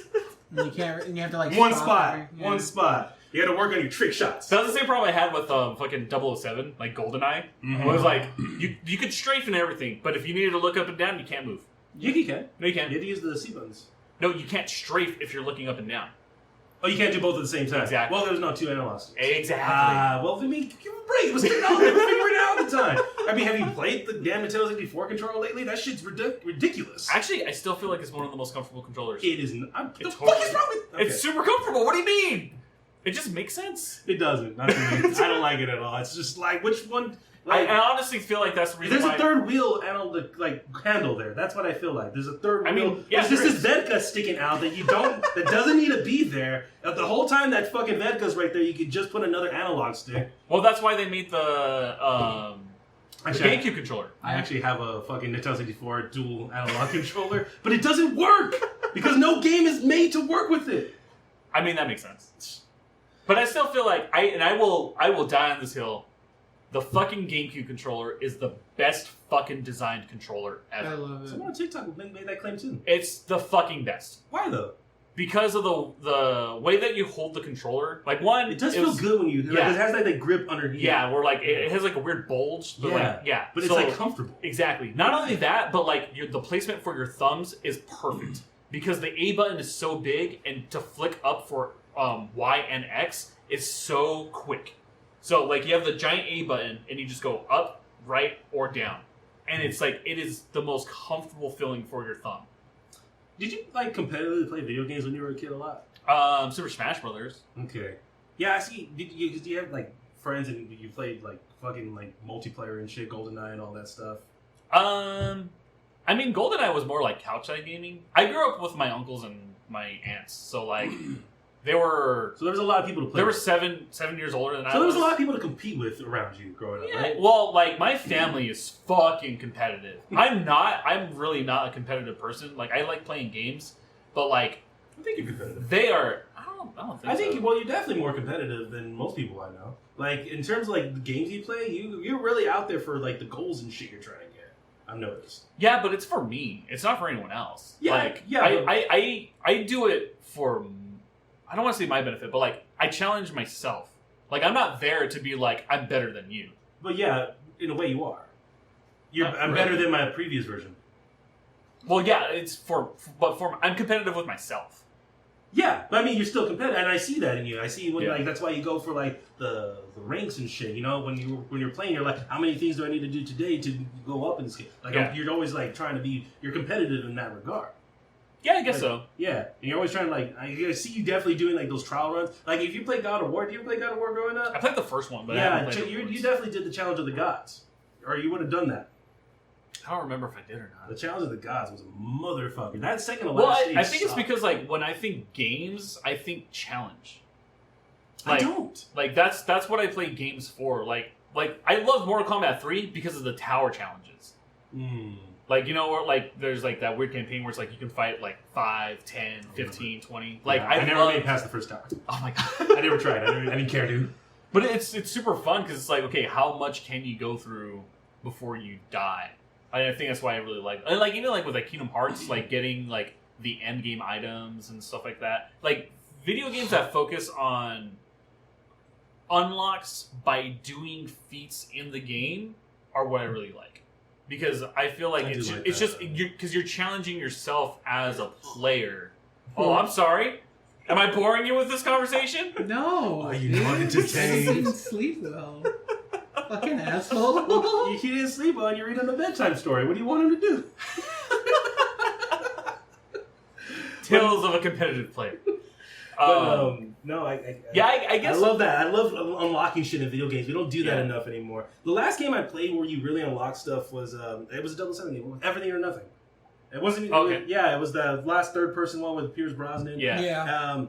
And you can't. And you have to like one stop spot. every- yeah. One spot. You got to work on your trick shots. That was the same problem I had with fucking 007, like GoldenEye. Mhm. It was like, you could strafe and everything, but if you needed to look up and down, you can't move. You can. No, you can't. You have to use the C buttons. No, you can't strafe if you're looking up and down. Oh, you can't do both at the same time. Exactly. Well, there's no two analog sticks. Exactly. Well, I mean, give him a break. It was technology. They figured it out at the time. I mean, have you played the damn Nintendo 64 controller lately? That shit's ridiculous. Actually, I still feel like it's one of the most comfortable controllers. It is. What the It's fuck totally- is wrong with? Okay. It's super comfortable. What do you mean? It just makes sense. It doesn't. Not to me. I don't like it at all. It's just like which one. Like, I honestly feel like that's the reason there's why... a third wheel handle there. That's what I feel like. There's a third wheel. yeah, there's just there this Vedka sticking out that you don't. That doesn't need to be there. The whole time that fucking Vedka's right there, you could just put another analog stick. Well, that's why they made the GameCube controller. I actually have a fucking Nintendo 64 dual analog controller, but it doesn't work because no game is made to work with it. I mean, that makes sense. But I still feel like I will die on this hill. The fucking GameCube controller is the best fucking designed controller I ever. love it. Someone on TikTok made that claim too. It's the fucking best. Why though? Because of the way that you hold the controller. Like, one, It does feel good when you. Yeah. Like, it has that grip underneath. Yeah, where like it has like a weird bulge. But but it's like comfortable. Exactly. Not only that, but like the placement for your thumbs is perfect because the A button is so big, and to flick up for Y and X is so quick. So like you have the giant A button, and you just go up, right, or down, and it's like it is the most comfortable feeling for your thumb. Did you like competitively play video games when you were a kid a lot? Super Smash Brothers. Okay. Yeah, I see. Do you have like friends and you played like fucking like multiplayer and shit, GoldenEye and all that stuff? I mean, GoldenEye was more like couch side gaming. I grew up with my uncles and my aunts, so like they were. So there was a lot of people to play. They were with. 7 years older than I was. So there was a lot of people to compete with around you growing up, Yeah, right? well, like my family is fucking competitive. I'm really not a competitive person. Like I like playing games, but like I think you're competitive. they are. I don't think. I think so. well, you're definitely more competitive than most people I know. Like in terms of like the games you play, you're really out there for like the goals and shit you're trying to get. I've noticed. Yeah, but it's for me. It's not for anyone else. Yeah, like, yeah, I do it for. I don't want to say my benefit, but like I challenge myself. Like I'm not there to be like I'm better than you. But yeah, in a way you are. I'm better than my previous version. Well, yeah, it's I'm competitive with myself. Yeah, but I mean, you're still competitive, and I see that in you. I see when Yeah. like that's why you go for like the ranks and shit. You know, when you're playing, you're like, how many things do I need to do today to go up in this game? Like Yeah. you're always like trying to be. You're competitive in that regard. Yeah, I guess Like, so. Yeah, and you're always trying to like. I see you definitely doing like those trial runs. Like if you play God of War, do you play God of War growing up? I played the first one, but I Yeah, haven't played it you once. definitely did the challenge of the gods, or you would have done that. I don't remember if I did or not. The challenge of the gods was a motherfucker. That second to Well, last stage I think it's sucked. because like when I think games, I think challenge. I don't. Like that's what I play games for. Like I love Mortal Kombat 3 because of the tower challenges. Mm. Like or like there's like that weird campaign where it's like you can fight like 5, 10, 15, 20. Like Yeah, I never love- made it past the first tower. Oh my god. I never tried. I didn't care to. But it's super fun because it's like, okay, how much can you go through before you die? I think that's why I really like even like with like Kingdom Hearts, like getting like the end game items and stuff like that. Like video games that focus on unlocks by doing feats in the game are what I really like, because I feel like it's just because you're challenging yourself as a player. Oh, I'm sorry. Am I boring you with this conversation? No. Are you not entertained? You didn't sleep well. Fucking asshole. He didn't sleep well, and you're reading a bedtime story. What do you want him to do? Tales of a competitive player. No, I guess I love that. I love unlocking shit in video games. We don't do that enough anymore. The last game I played where you really unlocked stuff was it was a 007 game. It was Everything or Nothing. It wasn't even. Okay. It was the last third-person one with Pierce Brosnan. Yeah.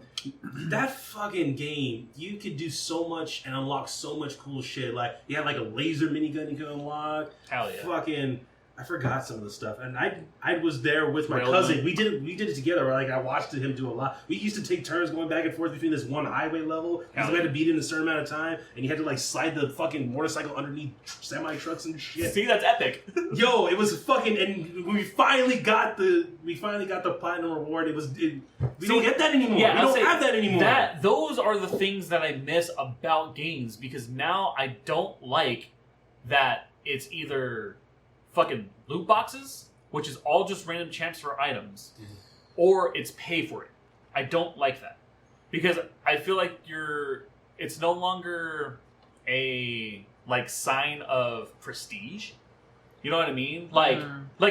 That fucking game, you could do so much and unlock so much cool shit. Like you had like a laser minigun you could unlock. Hell yeah. Fucking, I forgot some of the stuff, and I was there with my Railgun. cousin. We did it together. Like I watched him do a lot. We used to take turns going back and forth between this one highway level because we had to beat it in a certain amount of time, and you had to like slide the fucking motorcycle underneath semi trucks and shit. See, that's epic. Yo, it was fucking, and when we finally got the platinum reward. We don't get that anymore. Yeah, we don't have that anymore. Those are the things that I miss about games, because now I don't like that it's either fucking loot boxes, which is all just random champs for items, or it's pay for it. I don't like that, because I feel like it's no longer a like sign of prestige. You know what I mean? Like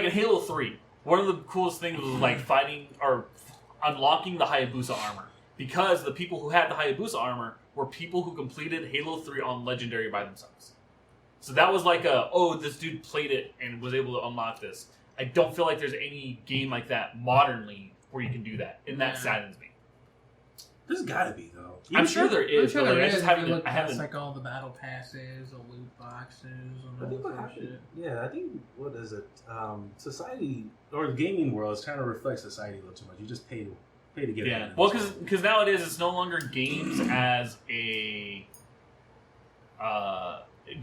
in Halo 3, one of the coolest things was like fighting or unlocking the Hayabusa armor, because the people who had the Hayabusa armor were people who completed Halo 3 on Legendary by themselves. So that was like this dude played it and was able to unlock this. I don't feel like there's any game like that modernly where you can do that, and that saddens me. There's gotta be though. I'm sure there is, but like, I just haven't. I haven't. Like all the battle passes, the loot boxes, and all that shit. Yeah, I think what is it? Society or the gaming world is trying to reflect society a little too much. You just pay to get it. Yeah, well, because nowadays it's no longer games as a.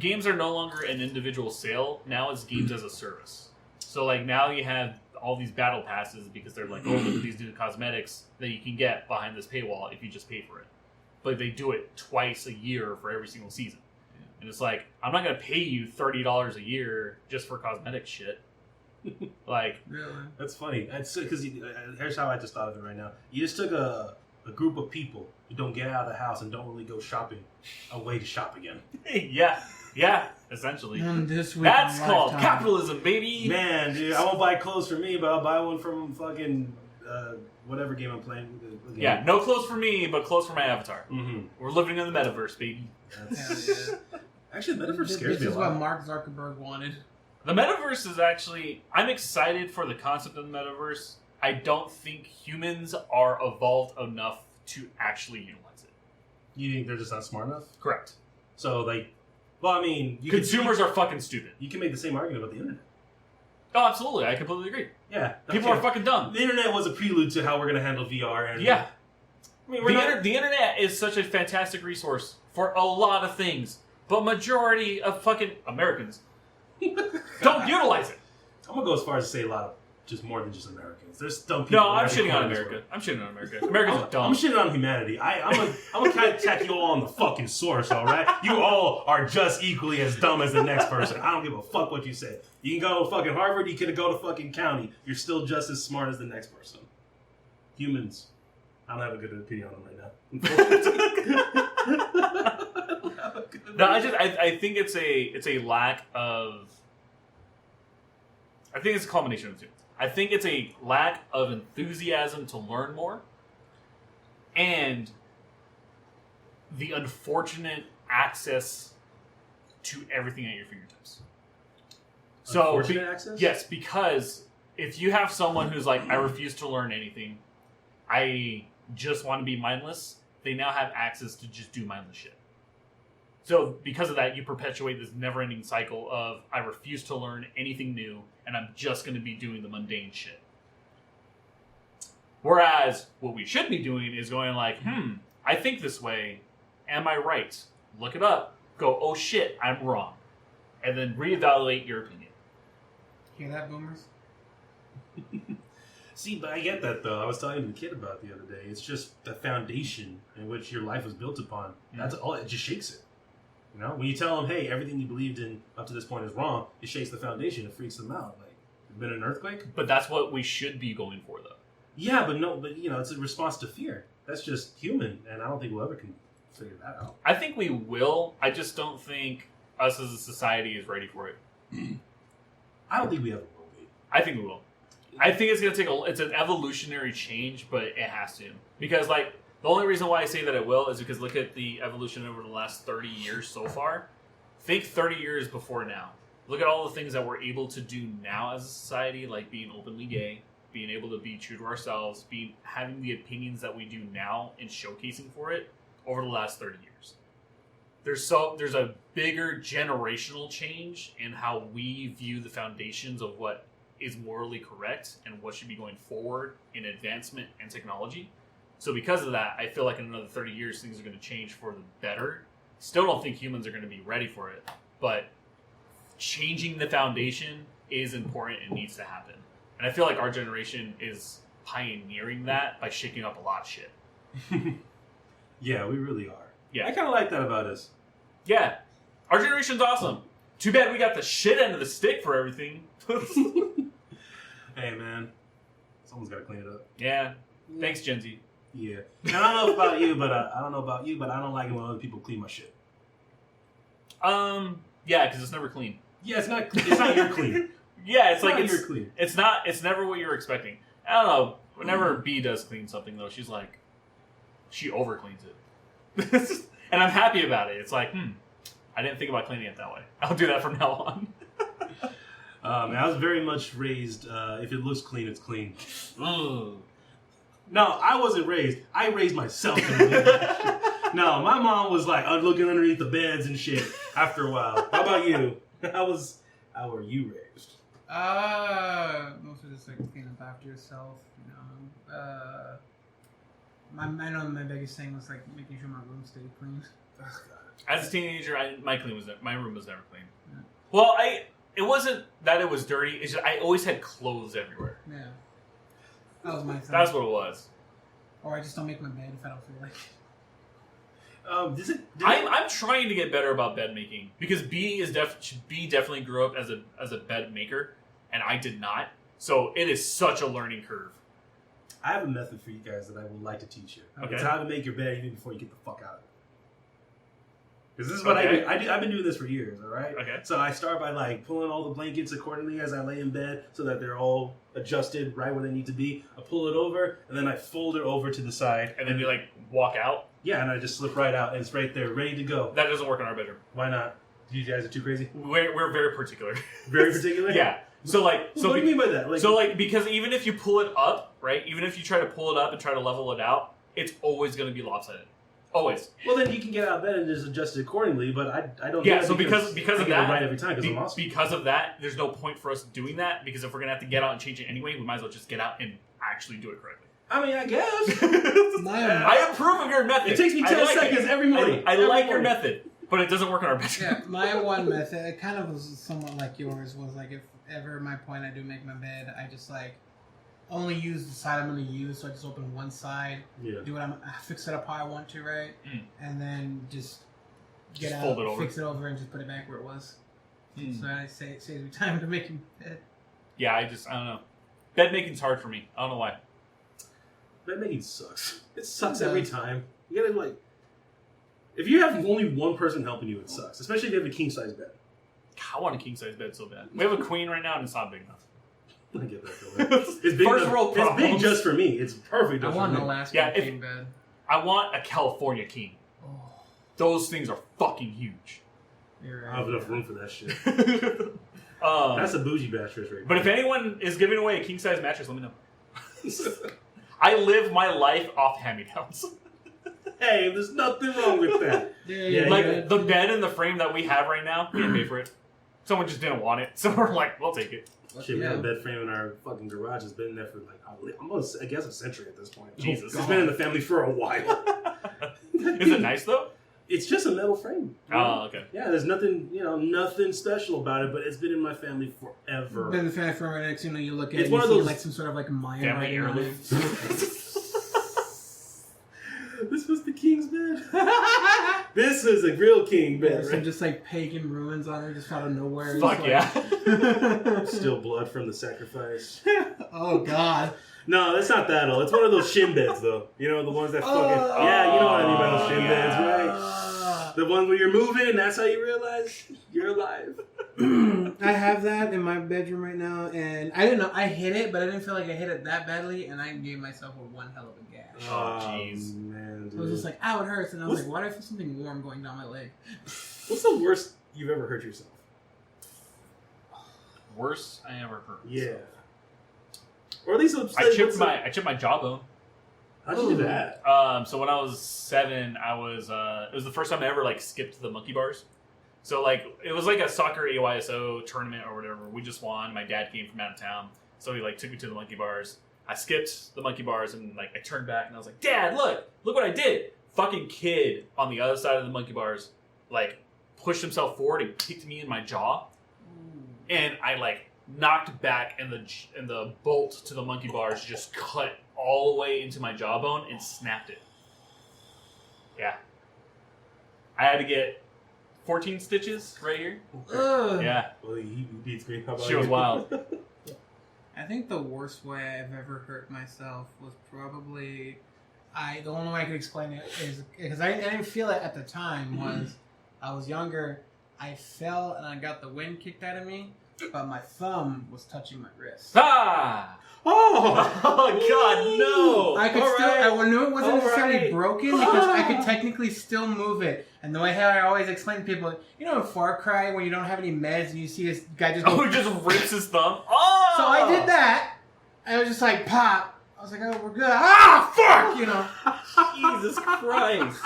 Games are no longer an individual sale. Now it's games as a service. So like now you have all these battle passes because they're like, oh, look at these new cosmetics that you can get behind this paywall if you just pay for it. But they do it twice a year for every single season. And it's like, I'm not going to pay you $30 a year just for cosmetic shit. Like, really? That's funny. Because here's how I just thought of it right now. You just took a group of people who don't get out of the house and don't really go shopping a way to shop again. Yeah, essentially. That's called capitalism, baby. Man, dude, I won't buy clothes for me, but I'll buy one from fucking whatever game I'm playing. Yeah, no clothes for me, but clothes for my avatar. Mm-hmm. We're living in the metaverse, baby. Actually, the metaverse scares me a lot. This is what Mark Zuckerberg wanted. The metaverse is actually... I'm excited for the concept of the metaverse. I don't think humans are evolved enough to actually utilize it. You think they're just not smart enough? Correct. So, like... Well, I mean... Consumers are fucking stupid. You can make the same argument about the internet. Oh, absolutely. I completely agree. Yeah. People are fucking dumb. The internet was a prelude to how we're going to handle VR. And yeah. I mean, the internet is such a fantastic resource for a lot of things, but majority of fucking Americans don't utilize it. I'm going to go as far as to say a lot of... Just more than just Americans. There's dumb people. No, I'm shitting on America. Americans are dumb. I'm shitting on humanity. I'm gonna kind of attack you all on the fucking source, all right? You all are just equally as dumb as the next person. I don't give a fuck what you say. You can go to fucking Harvard. You can go to fucking county. You're still just as smart as the next person. Humans. I don't have a good opinion on them right now. No, I think it's a lack of. I think it's a combination of the two. I think it's a lack of enthusiasm to learn more, and the unfortunate access to everything at your fingertips. So, access? Yes, because if you have someone who's like, I refuse to learn anything, I just want to be mindless, they now have access to just do mindless shit. So because of that, you perpetuate this never-ending cycle of, I refuse to learn anything new, and I'm just going to be doing the mundane shit. Whereas, what we should be doing is going like, I think this way, am I right? Look it up. Go, oh shit, I'm wrong. And then reevaluate your opinion. Hear that, boomers? See, but I get that though. I was talking to the kid about it the other day. It's just the foundation in which your life was built upon. That's all. It just shakes it. You know, when you tell them, "Hey, everything you believed in up to this point is wrong," it shakes the foundation. It freaks them out. Like, there's been an earthquake. But that's what we should be going for, though. Yeah, but you know, it's a response to fear. That's just human, and I don't think we'll ever can figure that out. I think we will. I just don't think us as a society is ready for it. I don't think we ever will be. I think we will. I think it's going to take it's an evolutionary change, but it has to. Because, like, the only reason why I say that it will is because look at the evolution over the last 30 years so far. Think 30 years before now. Look at all the things that we're able to do now as a society, like being openly gay, being able to be true to ourselves, having the opinions that we do now and showcasing for it over the last 30 years. There's a bigger generational change in how we view the foundations of what is morally correct and what should be going forward in advancement and technology. So because of that, I feel like in another 30 years, things are going to change for the better. Still don't think humans are going to be ready for it, but changing the foundation is important and needs to happen. And I feel like our generation is pioneering that by shaking up a lot of shit. Yeah, we really are. Yeah. I kind of like that about us. Yeah. Our generation's awesome. Too bad we got the shit end of the stick for everything. Hey, man. Someone's got to clean it up. Yeah. Thanks, Gen Z. Yeah. And I don't know about you, but I don't like it when other people clean my shit. Yeah, because it's never clean. Yeah, it's not your clean. Yeah, it's like your clean. It's never what you're expecting. I don't know. Whenever B does clean something though, she's like, she over cleans it, and I'm happy about it. It's like, I didn't think about cleaning it that way. I'll do that from now on. I was very much raised. If it looks clean, it's clean. Ugh. No, I wasn't raised. I raised myself. No, my mom was like looking underneath the beds and shit. After a while, how about you? How were you raised? Mostly just like clean up after yourself, you know. I know my biggest thing was like making sure my room stayed clean. As a teenager, my room was never clean. Yeah. Well, it wasn't that it was dirty. It's just I always had clothes everywhere. Yeah, that was my thing. That's what it was. Or I just don't make my bed if I don't feel like it. I'm trying to get better about bed making because B definitely grew up as a bed maker, and I did not. So it is such a learning curve. I have a method for you guys that I would like to teach you. Okay. It's how to make your bed even before you get the fuck out of it. Because this is what I do. I've been doing this for years, all right? Okay. So I start by like pulling all the blankets accordingly as I lay in bed so that they're all adjusted right where they need to be. I pull it over, and then I fold it over to the side. And then you like walk out? Yeah, and I just slip right out, and it's right there, ready to go. That doesn't work in our bedroom. Why not? You guys are too crazy? We're very particular. Very particular? Yeah. So like, what do you mean by that? Because even if you pull it up, right? Even if you try to pull it up and try to level it out, it's always going to be lopsided. Always. Well, then you can get out of bed and just adjust it accordingly. But I don't. Yeah. Do So that because I of get that, it right every time because I'm awesome. Because of that, there's no point for us doing that because if we're gonna have to get out and change it anyway, we might as well just get out and actually do it correctly. I mean, I guess. I approve of your method. It takes me 10 seconds every morning. I like your method, but it doesn't work in our bedroom. Yeah, my one method, it kind of was somewhat like yours, was like if ever my point I do make my bed, I just like only use the side I'm going to use, so I just open one side, do I fix it up how I want to, right? And then just get out, fold it over. fix it over, and just put it back where it was. So I say it saves me time to make bed. Yeah, I don't know. Bed making's hard for me. I don't know why. Bed making sucks. It sucks every time. You gotta like, if you have only one person helping you, it sucks. Especially if you have a king size bed. I want a king size bed so bad. We have a queen right now, and it's not big enough. I get that. It's big First world It's problems. big just for me. It's perfect. I Just want for an me. Alaska king bed. I want a California king. Oh, Those things are fucking huge. you're right. I have enough room for that shit. That's a bougie mattress right But if anyone is giving away a king size mattress, let me know. I live my life off hand-me-downs. Hey, there's nothing wrong with that. Yeah, Like the bed and the frame that we have right now, we didn't pay for it. Someone just didn't want it, so we're like, we'll take it. Shit, we got a bed frame in our fucking garage. It's been there for like almost, I guess, a century at this point. Jesus. It's been in the family for a while. Is it nice though? It's just a metal frame. Oh, okay. Yeah, there's nothing, nothing special about it, but it's been in my family forever. Been the family for next, you look at It's it, one you of see those like some sort of like Mayan Family writing on heirloom. it. This was the king's bed. This is a real king bed, There's some right? just like pagan ruins on it, just out of nowhere. Fuck Just yeah. Still blood from the sacrifice. Oh god. No, that's not that old. It's one of those shin beds, though. You know, the ones that fucking... Oh, yeah, you know what I mean by those shin yeah. beds, right? The one where you're moving and that's how you realize you're alive. I have that in my bedroom right now, and I didn't know I hit it, but I didn't feel like I hit it that badly, and I gave myself one hell of a gash. Oh, jeez. Man, I was just dude. like, ow, it hurts, and I was like, why do I feel something warm going down my leg? What's the worst you've ever hurt yourself? Worst I ever heard. Yeah. Or at least... I chipped my jawbone. How'd you do that? So when I was 7, I was it was the first time I ever like skipped the monkey bars. So like it was like a soccer AYSO tournament or whatever. We just won. My dad came from out of town, so he like took me to the monkey bars. I skipped the monkey bars and like I turned back and I was like, Dad, look what I did. Fucking kid on the other side of the monkey bars like pushed himself forward and kicked me in my jaw, and I like knocked back, and the bolt to the monkey bars just cut all the way into my jawbone and snapped it. Yeah. I had to get 14 stitches right here. Ugh. Yeah. Well, he beats me. How about She was you? wild. I think the worst way I've ever hurt myself was probably... the only way I could explain it is... Because I didn't feel it at the time, was... I was younger, I fell and I got the wind kicked out of me, but my thumb was touching my wrist. Ah! Oh! God, no! I could All still... right. I knew it wasn't All necessarily right. broken because I could technically still move it. And the way how I always explain to people, you know in Far Cry when you don't have any meds and you see this guy just go... Oh, he just rips his thumb? Oh! So I did that. I was just like, pop. I was like, oh, we're good. Ah, fuck! You know. Jesus Christ.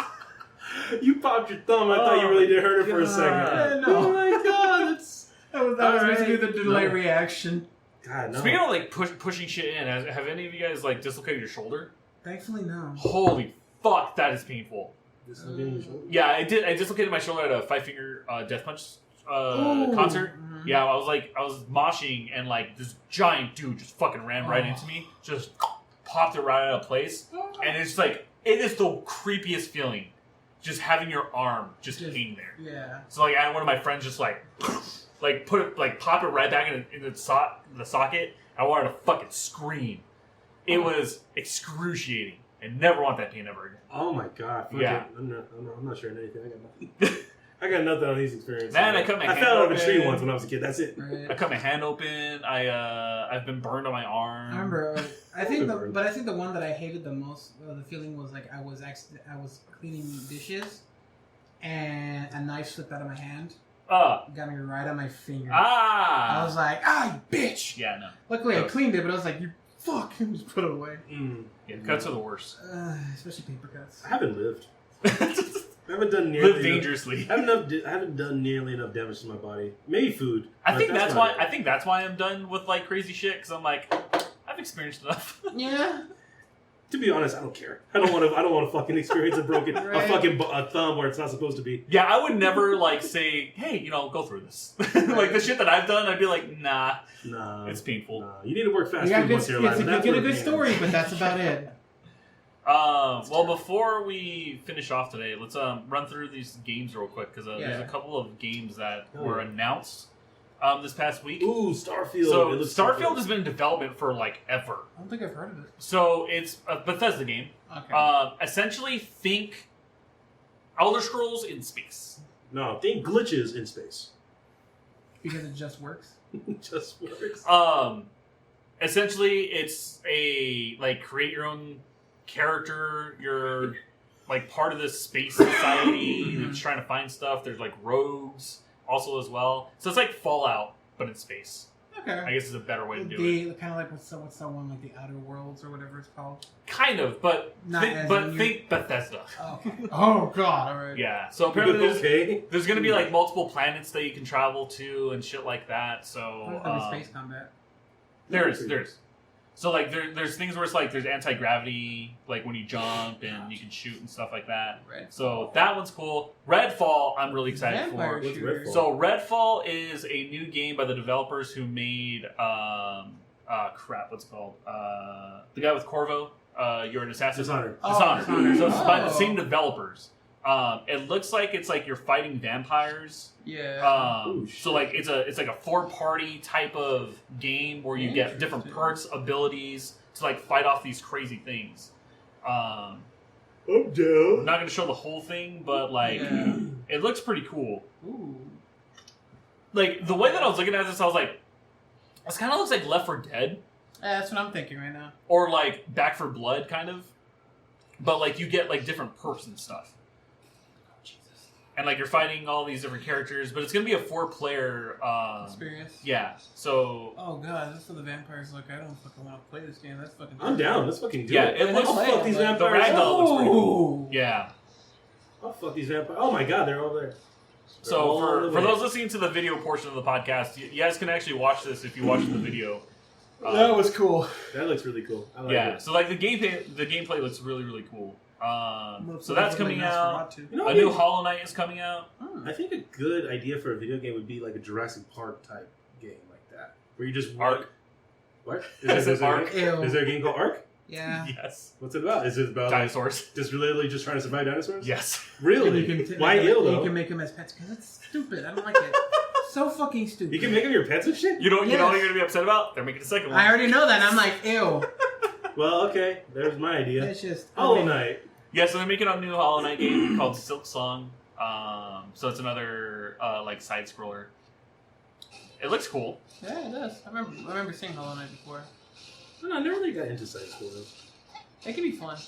You popped your thumb. I thought you really did hurt it for a God. second. Yeah, no. Oh my god, that's... That was All right. basically the delay No. reaction. God, no. Speaking of like pushing shit in, have any of you guys like dislocated your shoulder? Thankfully, no. Holy fuck, that is painful. Dislocating your shoulder? Yeah, I did. I dislocated my shoulder at a Five Finger Death Punch concert. Mhm. Yeah, I was moshing and like this giant dude just fucking ran right into me, just popped it right out of place, and it's like it is the creepiest feeling, just having your arm just hang there. Yeah. So like I had one of my friends just like put it pop it right back in the socket. I wanted to fucking scream. It was excruciating. I never want that pain ever again. Oh my god. Fuck Yeah. it. I'm not sharing anything. I got nothing. I got nothing on these experiences. Man, I cut my hand fell out of a open. tree once when I was a kid. That's it. Right. I cut my hand open. I've been burned on my arm. I remember. I think the one that I hated the most, the feeling was like I was cleaning dishes, and a knife slipped out of my hand, got me right on my finger. I was like, you bitch! Yeah, no. Luckily, I cleaned it, but I was like, you fuck, and just put it away. Yeah, cuts are the worst. Especially paper cuts. I haven't lived. I haven't done nearly Live dangerously. I haven't done nearly enough damage to my body. Maybe food. I but think that's not why. it. I think that's why I'm done with like crazy shit, because I'm like, I've experienced enough. Yeah. To be honest, I don't care. I don't want to fucking experience a broken Right. a thumb where it's not supposed to be. Yeah, I would never like say, hey, go through this. Like the shit that I've done, I'd be like, nah, Nah, it's painful. Nah. You need to work fast You got food once in your life. and you that's get a where good pain story, is. but that's about it. Well, before we finish off today, let's run through these games real quick, because there's Yeah. a couple of games that Oh, were yeah. announced this past week. Ooh, Starfield. So It looks Starfield good. has been in development for like ever. I don't think I've heard of it. So it's a Bethesda game. Okay. Essentially, think Elder Scrolls in space. No, think glitches in space. Because it just works. It just works. Essentially, it's a like create your own character. You're like part of this space society that's trying to find stuff. There's like rogues also as well. So it's like Fallout, but in space. Okay. I guess is a better way to do it. Kind of like what's that one like the Outer Worlds or whatever it's called. Kind of, but Not as in you- think Bethesda. Okay. Oh god. All right. Yeah. So apparently Okay. there's going to be like multiple planets that you can travel to and shit like that. So There's space combat. There is. So like there's things where it's like there's anti-gravity, like when you jump and you can shoot and stuff like that. So that one's cool. Redfall, I'm really excited for. What's Redfall? So Redfall is a new game by the developers who made what's it called? The guy with Corvo. You're an assassin. Dishonored. Dishonored. So it's by the same developers. It looks like it's like you're fighting vampires. Yeah. So like it's like a 4-party type of game where you get different perks, abilities to like fight off these crazy things. I'm not going to show the whole thing, but like it looks pretty cool. Ooh. Like the way that I was looking at this, I was like, this kind of looks like Left 4 Dead. Yeah, that's what I'm thinking right now. Or like Back 4 Blood, kind of. But like you get like different perks and stuff. And like you're fighting all these different characters, but it's gonna be a 4-player experience. Yeah. So. Oh god, that's what the vampires look. I don't fucking want to play this game. That's fucking. I'm down. Let's fucking do it. Yeah, it looks. I'll fuck these vampires. The ragdoll looks pretty cool. Yeah. I'll fuck these vampires. Oh my god, they're over there. So for those listening to the video portion of the podcast, you guys can actually watch this if you watch the video. That was cool. That looks really cool. I like it. So like the gameplay looks really, really cool. So that's coming out. You know, a new Hollow Knight is coming out. I think a good idea for a video game would be like a Jurassic Park type game like that, where you just Ark. What? Is there a game called Ark? Yeah. Yes. What's it about? Is it about dinosaurs? Just literally just trying to survive dinosaurs? Yes. Really? Why ill though? You can make them as pets because it's stupid. I don't like it. So fucking stupid. You can make them your pets and shit? You know what you're gonna be upset about? They're making a second one. I already know that. I'm like, ew. Well, okay. There's my idea. It's just Hollow Knight. Yeah, so they're making a new Hollow Knight game called Silk Song. So it's another like side scroller. It looks cool. Yeah, it does. I remember seeing Hollow Knight before. No, I never really got into side scrollers. It can be fun.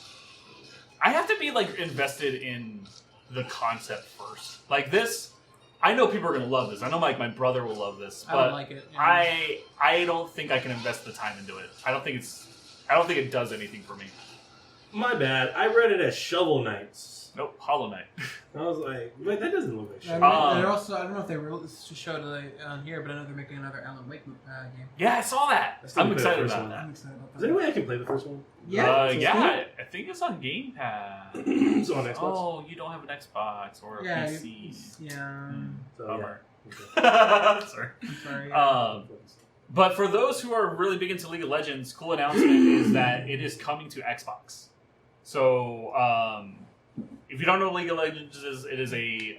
I have to be like invested in the concept first. Like this, I know people are gonna love this. I know like my brother will love this, but I don't like it. Yeah. I don't think I can invest the time into it. I don't think it does anything for me. My bad. I read it as Shovel Knights. Nope, Hollow Knight. I was like, wait, that doesn't look like Shovel Knight. They're also, I don't know if they showed it on here, but I know they're making another Alan Wake game. Yeah, I saw that. I'm excited about that. I'm excited about that. Is there any way I can play the first one? Yeah. Yeah, I think it's on Game Pass. It's on Xbox. Oh, you don't have an Xbox or a PC. Yeah. So, Bummer. Yeah. Okay. Sorry. I'm sorry. But for those who are really big into League of Legends, cool announcement is that it is coming to Xbox. So, if you don't know what League of Legends is, it is a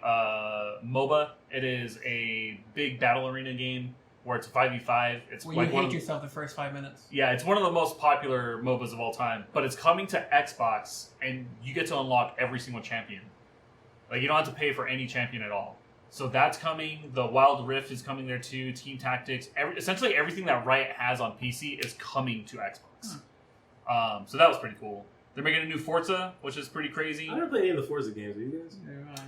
MOBA. It is a big battle arena game where it's a 5v5. It's well, like you hate yourself the first 5 minutes. Yeah, it's one of the most popular MOBAs of all time. But it's coming to Xbox, and you get to unlock every single champion. Like, you don't have to pay for any champion at all. So that's coming. The Wild Rift is coming there too. Team Tactics. Essentially everything that Riot has on PC is coming to Xbox. So that was pretty cool. They're making a new Forza, which is pretty crazy. I never played any of the Forza games. Do you guys?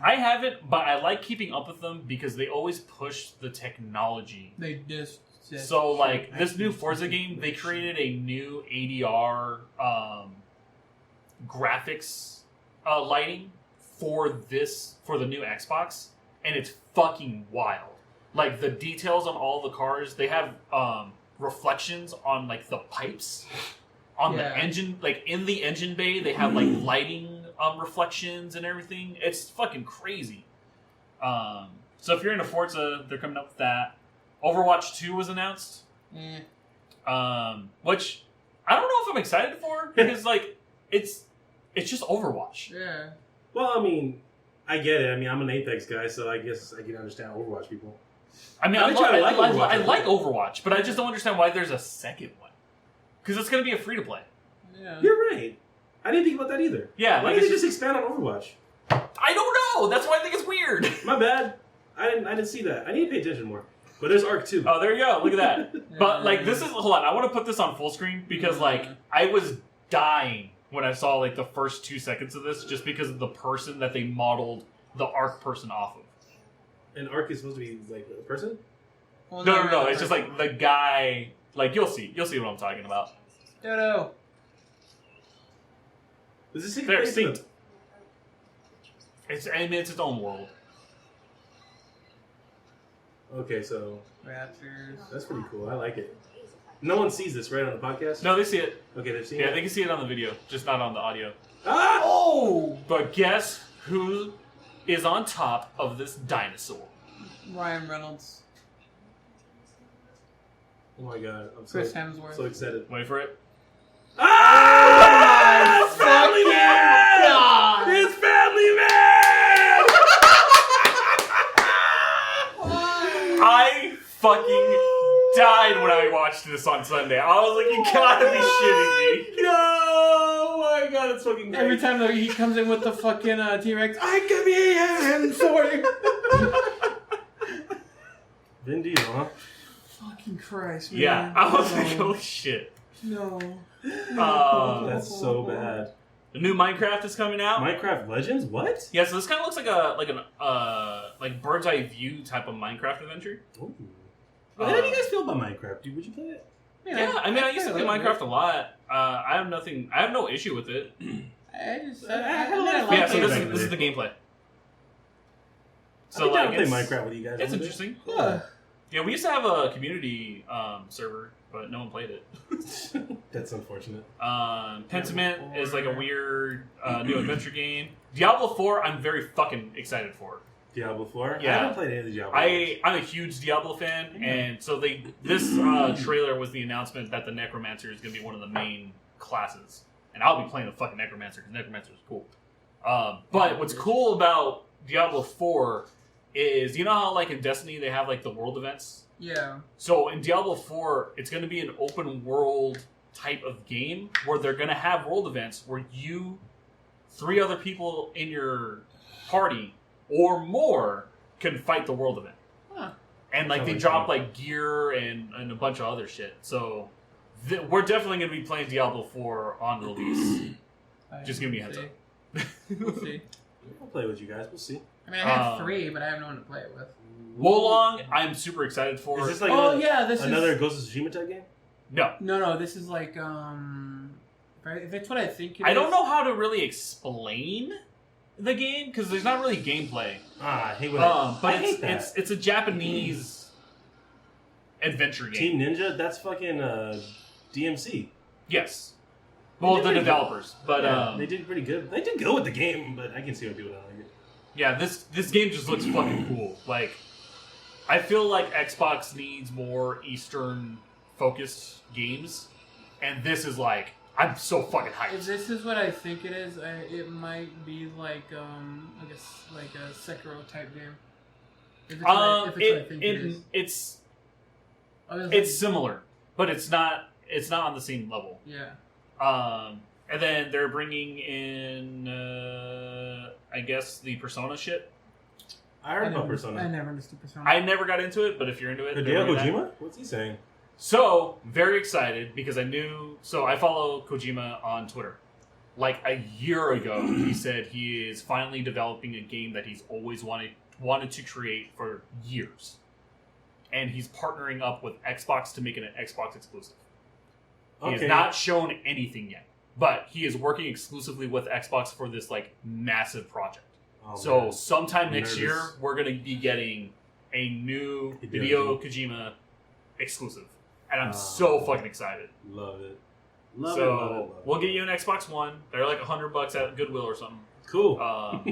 I haven't, but I like keeping up with them because they always push the technology. They just... So, like, this new Forza game, they created a new ADR graphics lighting for the new Xbox, and it's fucking wild. Like, the details on all the cars, they have reflections on, like, the pipes. On the engine, like in the engine bay, they have like lighting reflections and everything. It's fucking crazy. So if you're into Forza, they're coming up with that. Overwatch 2 was announced. Which I don't know if I'm excited for because like it's just Overwatch. Yeah. Well, I mean, I get it. I mean, I'm an Apex guy, so I guess I can understand Overwatch people. I mean, I like Overwatch, but I just don't understand why there's a second one. Because it's going to be a free-to-play. Yeah. You're right. I didn't think about that either. Yeah. Why didn't they just expand on Overwatch? I don't know. That's why I think it's weird. My bad. I didn't see that. I need to pay attention more. But there's Arc 2. Oh, there you go. Look at that. But, like, this is... Hold on. I want to put this on full screen because, like, I was dying when I saw, like, the first 2 seconds of this just because of the person that they modeled the Arc person off of. And Arc is supposed to be, like, a person? Well, no. It's just, like, the guy... Like, you'll see. You'll see what I'm talking about. Dodo. Is this They're synced. It's its own world. Okay, so... Raptors. That's pretty cool. I like it. No one sees this, right, on the podcast? No, they see it. Okay, they've seen Yeah, it? they can see it on the video, just not on the audio. Ah! Oh! But guess who is on top of this dinosaur? Ryan Reynolds. Oh my god, I'm Chris Hemsworth. so excited. Wait for it. Ah! It's Family Man! God! It's Family Man! I fucking died when I watched this on Sunday. I was like, you gotta be shitting me. No! Oh my god, it's fucking great. Every time he comes in with the fucking T-Rex, I can be him! Vin Diesel, huh? Fucking Christ, man. Yeah, I was no. like, holy shit. No. That's so bad. The new Minecraft is coming out. Minecraft Legends? What? Yeah, so this kind of looks like a bird's eye view type of Minecraft adventure. Ooh. Well, how do you guys feel about Minecraft, dude? Would you play it? Yeah, I mean, I used to play Minecraft a lot. I have no issue with it. I had a lot of like Yeah, so it. this is the gameplay. So like, play Minecraft with you guys. It's interesting. Yeah. Yeah, we used to have a community server, but no one played it. That's unfortunate. Pentiment is like a weird new adventure game. Diablo 4, I'm very fucking excited for. Diablo 4? Yeah. I haven't played any of the Diablo games. I'm a huge Diablo fan, and so this trailer was the announcement that the Necromancer is going to be one of the main classes. And I'll be playing the fucking Necromancer, because Necromancer is cool. But what's cool about Diablo 4 is, you know how like in Destiny they have like the world events? Yeah. So in Diablo 4, it's going to be an open world type of game where they're going to have world events where you, 3 other people in your party or more can fight the world event. Huh. And like they drop like gear and a bunch of other shit. So we're definitely going to be playing Diablo 4 on release. Just give me a heads up. We'll see. I'll play with you guys. We'll see. I mean, I have 3, but I have no one to play it with. Wolong, I'm super excited for. Is this like another Ghost of Tsushima type game? No. No, this is like, if it's what I think it is. I don't know how to really explain the game because there's not really gameplay. I hate when but I hate that. it's a Japanese adventure game. Team Ninja? That's fucking DMC. Yes. Well, the pretty developers, but Yeah, they did pretty good. They did good with the game, but I can see why people don't like it. yeah, this game just looks fucking cool. Like, I feel like Xbox needs more Eastern focused games, and this is like, I'm so fucking hyped. If this is what I think it is, it might be like, I guess, like a Sekiro type game. If it's what I think it is. It's similar, but it's not on the same level. Yeah. And then they're bringing in, I guess, the Persona shit. I heard about Persona. I never understood Persona. I never got into it, but if you're into it, Hideo Kojima? What's he saying? So, very excited because I follow Kojima on Twitter. Like a year ago, he said he is finally developing a game that he's always wanted to create for years. And he's partnering up with Xbox to make it an Xbox exclusive. He has not shown anything yet, but he is working exclusively with Xbox for this like massive project. Oh, so man. sometime I'm next year, we're going to be getting a new Hideo Kojima exclusive. And I'm so fucking excited. Love it. We'll get you an Xbox One. They're like $100 at Goodwill or something. Cool. Shop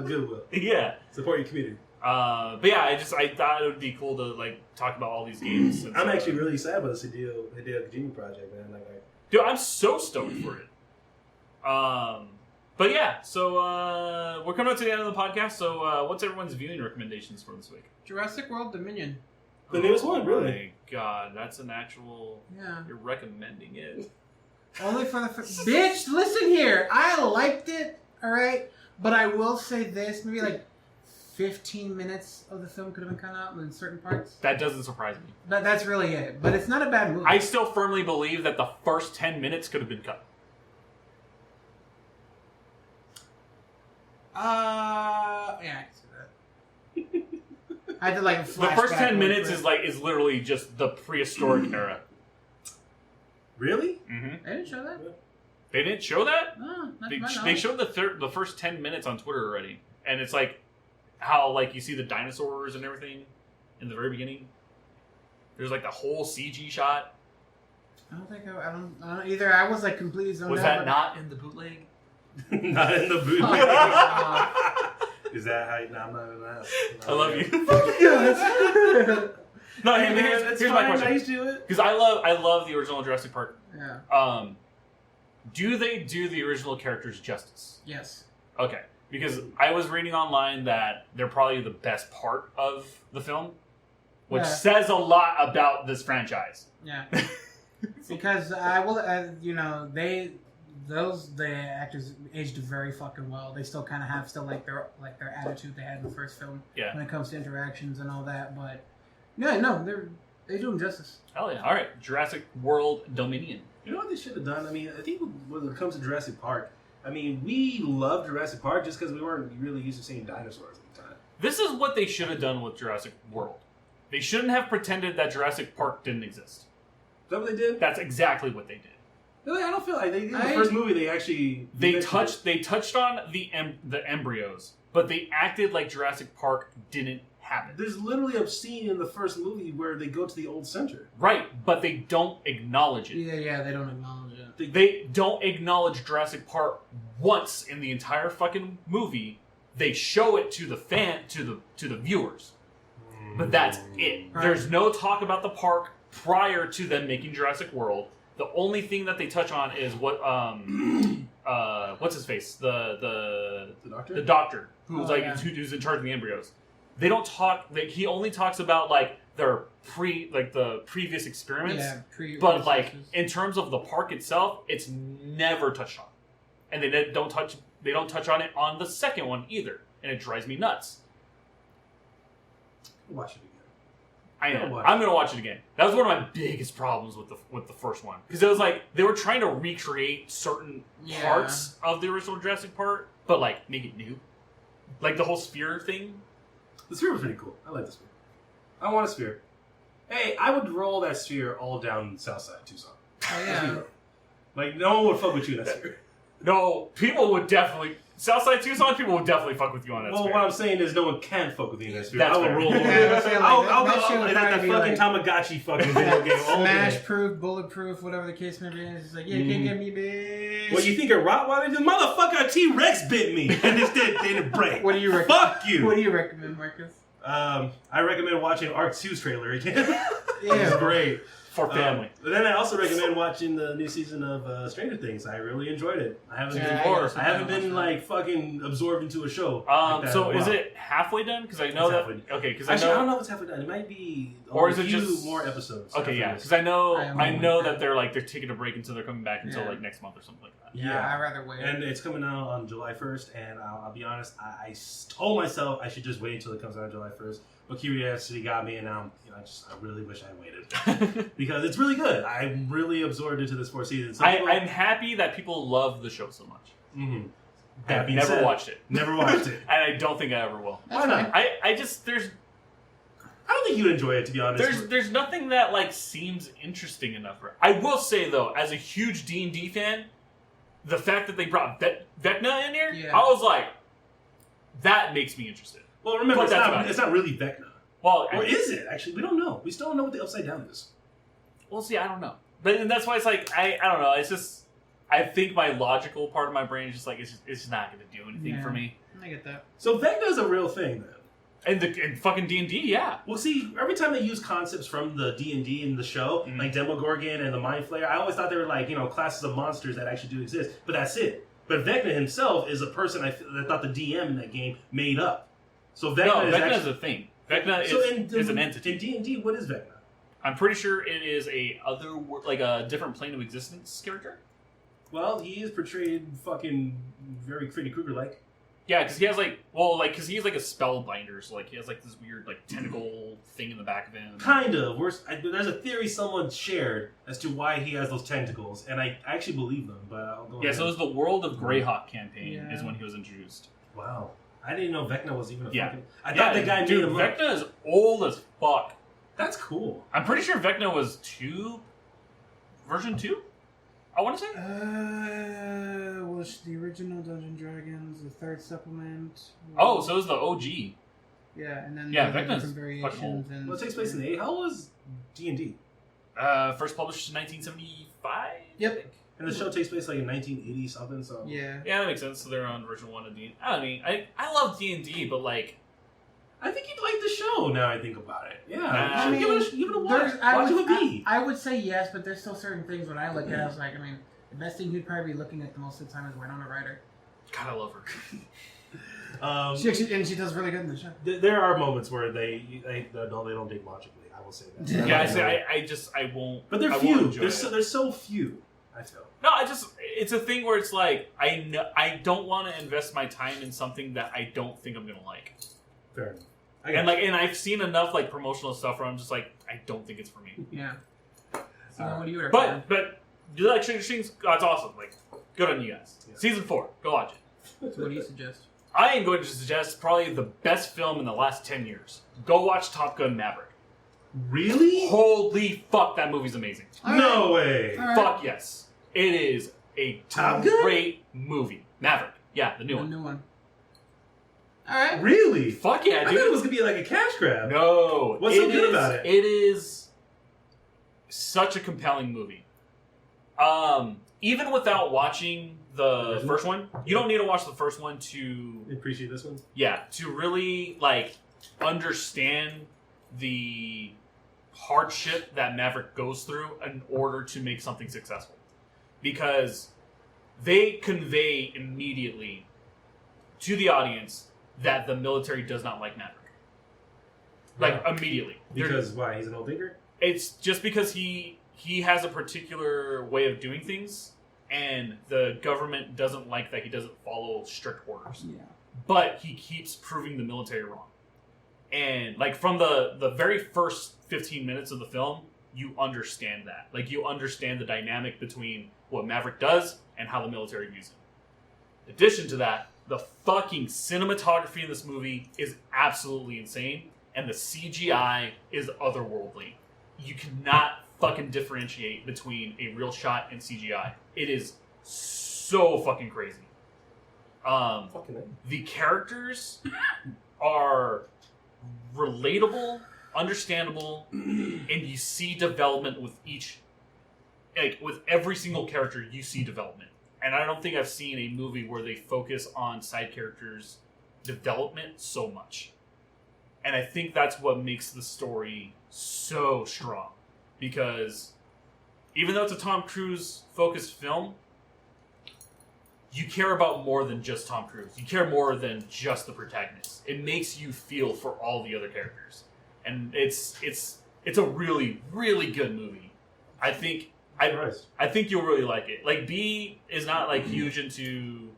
at Goodwill. Yeah. Support your community. But yeah, I thought it would be cool to like talk about all these games. I'm actually really excited about this Hideo Kojima project, man. Dude, I'm so stoked for it. But yeah, so we're coming up to the end of the podcast. So what's everyone's viewing recommendations for this week? Jurassic World Dominion. The newest one, really? Oh my god, that's an actual. Yeah. You're recommending it. Only for the bitch. Listen here, I liked it. All right, but I will say this: maybe like 15 minutes of the film could have been cut out in certain parts. That doesn't surprise me. That's really it. But it's not a bad movie. I still firmly believe that the first 10 minutes could have been cut. Yeah, I can see that. I had to like the first 10 minutes is literally just the prehistoric era. Really? Mm-hmm. They didn't show that. They didn't show that? No, not They showed the first 10 minutes on Twitter already, and it's like how like you see the dinosaurs and everything in the very beginning. There's like the whole CG shot. I don't think I don't either. I was like completely zoned out. Was that not in the bootleg? Not in the bootleg. Oh, Is that how? No, I'm not gonna ask. I love you. you. No, Hey, man, here's my question. I used to do it. Because I love the original Jurassic Park. yeah. Do they do the original characters justice? Yes. Okay. Because I was reading online that they're probably the best part of the film, which Yeah. says a lot about this franchise. Yeah. Because I will, the actors aged very fucking well. They still kind of have their attitude they had in the first film. Yeah. When it comes to interactions and all that, but yeah, no, they do them justice. Hell yeah. All right. Jurassic World Dominion. You know what they should have done? I mean, I think when it comes to Jurassic Park, I mean, we love Jurassic Park just because we weren't really used to seeing dinosaurs at the time. This is what they should have done with Jurassic World. They shouldn't have pretended that Jurassic Park didn't exist. Is that what they did? That's exactly what they did. Really, I don't feel like they did. In the first movie, they actually They touched on the embryos, but they acted like Jurassic Park didn't happen. There's literally a scene in the first movie where they go to the old center. Right, but they don't acknowledge it. Yeah, they don't acknowledge it. They don't acknowledge Jurassic Park once in the entire fucking movie. They show it to the to the viewers, but that's it. Right. There's no talk about the park prior to them making Jurassic World. The only thing that they touch on is what what's his face, the doctor, the doctor who's yeah. who's in charge of the embryos. They don't talk. He only talks about like their the previous experiments. Yeah, but like in terms of the park itself, it's never touched on, and they don't touch on it on the second one either, and it drives me nuts. Watch it again. I know. I'm gonna watch it again. That was one of my biggest problems with the first one, because it was like they were trying to recreate certain parts of the original Jurassic Park, but like make it new, like the whole sphere thing. The sphere was pretty cool. I like the sphere. I want a sphere. Hey, I would roll that sphere all down south side Tucson. Oh, yeah. Like, no one would fuck with you in that sphere. No, people would definitely... Southside Tucson, people would definitely fuck with you on that sphere. Well, what I'm saying is no one can fuck with you in that sphere. That's I will fair. roll over. Yeah, I'll that shit go would like that probably fucking be Tamagotchi fucking video game all day. Smash proof, bulletproof, whatever the case may be. It's just like, yeah, you can't get me, bitch. What, you think a Rottweiler? The motherfucker, a T-Rex bit me. And it didn't break. What do you recommend? Fuck you. What do you recommend, Marcus? I recommend watching Arc 2's trailer again. Yeah. It's great. For family. But then I also recommend watching the new season of Stranger Things. I really enjoyed it. I haven't been like fucking absorbed into a show. Like that So in a is while. it halfway done? Because I know It's that. Okay, because Actually, I don't know if it's halfway done. It might be Or is it a few just more episodes. Okay, yeah, after because I know that that they're taking a break until they're coming back until Yeah. like next month or something like that. Yeah, I'd rather wait. And it's coming out on July 1st, and I'll be honest, I told myself I should just wait until it comes out on July 1st. But curiosity got me, and now I really wish I waited because it's really good. I'm really absorbed into this 4th season. I'm happy that people love the show so much. Mm-hmm. I've never watched it. Never watched it. And I don't think I ever will. Why not? I just I don't think you'd enjoy it, to be honest. there's nothing that like seems interesting enough. I will say though, as a huge D&D fan, the fact that they brought Vecna in here, Yeah. I was like, that makes me interested. Well, remember, But it's not really Vecna. Well, Or is it? Actually, we don't know. We still don't know what the Upside Down is. we'll see. I don't know, but that's why it's like I don't know. It's just I think my logical part of my brain is just like it's just not going to do anything for me. I get that. So Vecna's a real thing, then. And fucking D&D, yeah. Well, see, every time they use concepts from the D&D in the show, like Demogorgon and the Mind Flayer, I always thought they were like, classes of monsters that actually do exist. But that's it. But Vecna himself is a person I thought the DM in that game made up. So Vecna is a thing. Vecna is an entity. In D&D, what is Vecna? I'm pretty sure it is like a different plane of existence character. Well, he is portrayed fucking very Freddy Krueger-like. Yeah, because he has because he's like a spellbinder, so like he has like this weird like tentacle thing in the back of him. Kind of. There's a theory someone shared as to why he has those tentacles, and I actually believe them. But I'll go. Yeah, so it was the World of Greyhawk campaign Yeah. is when he was introduced. Wow, I didn't know Vecna was even a Yeah. fucking. I thought the guy made him up. Vecna is old as fuck. That's cool. I'm pretty sure Vecna was version 2? I want to say. Was the original Dungeon Dragons, the 3rd supplement. Oh, so it was the OG. Yeah, and then Yeah, there's Vecna's different variations. And Well, it takes place in the 80s. How old was D&D? First published in 1975. Yep. I think. And the show takes place like in 1980 something. So Yeah. Yeah, that makes sense. So they're on version 1 of D&D. I mean, I love D&D, but like, I think you'd like the show. Now I think about it. Yeah, I you should give it a watch. Watch it with me. I would say yes, but there's still certain things when I look at it, I was like, I mean, the best thing you'd probably be looking at the most of the time is Winona Ryder. God, I love her. She does really good in the show. There are moments where they don't date logically. I will say that. Yeah, I won't. But they're I few. won't enjoy There's so few. I feel. No, it's a thing where it's like I don't want to invest my time in something that I don't think I'm gonna like. Fair enough. And I've seen enough like promotional stuff where I'm just like, I don't think it's for me. Yeah. So what do you But do you like Stranger Things? That's awesome. Like, good on you guys. Yeah. Season 4, go watch it. So what do you suggest? I am going to suggest probably the best film in the last 10 years. Go watch Top Gun Maverick. Really? Holy fuck, that movie's amazing. No way. All right. Fuck yes. It is a Top Gun? great movie. Maverick. Yeah, the new The one. new one. All right. Really? Fuck yeah, I dude. thought it was gonna be like a cash grab. No. What's so good about it? It is such a compelling movie. Even without watching the first one, you don't need to watch the first one to Appreciate this one. to really like understand the hardship that Maverick goes through in order to make something successful. Because they convey immediately to the audience that the military does not like Maverick. Like, immediately. Because why? He's an old thinker? It's just because he has a particular way of doing things, and the government doesn't like that he doesn't follow strict orders. Yeah. But he keeps proving the military wrong. And, like, from the very first 15 minutes of the film, you understand that. Like, you understand the dynamic between what Maverick does and how the military views him. In addition to that, the fucking cinematography in this movie is absolutely insane, and the CGI is otherworldly. You cannot fucking differentiate between a real shot and CGI. It is so fucking crazy. The characters are relatable, understandable, and you see development with each, like with every single character you see development. And I don't think I've seen a movie where they focus on side characters' development so much. And I think that's what makes the story so strong. Because even though it's a Tom Cruise focused film, you care about more than just Tom Cruise. You care more than just the protagonist. It makes you feel for all the other characters. And it's a really, really good movie. I think you'll really like it. Like, B is not like huge into,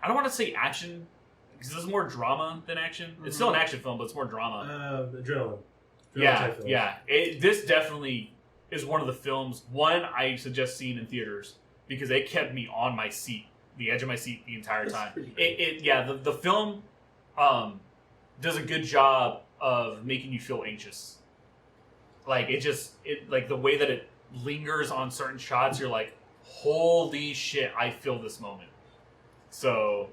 I don't want to say action, because this is more drama than action. It's still an action film, but it's more drama. Adrenaline. Yeah. This definitely is one of the films, one, I suggest seeing in theaters, because it kept me on my seat, the edge of my seat the entire time. The film does a good job of making you feel anxious. Like, like the way that it lingers on certain shots, you're like, holy shit, I feel this moment. So,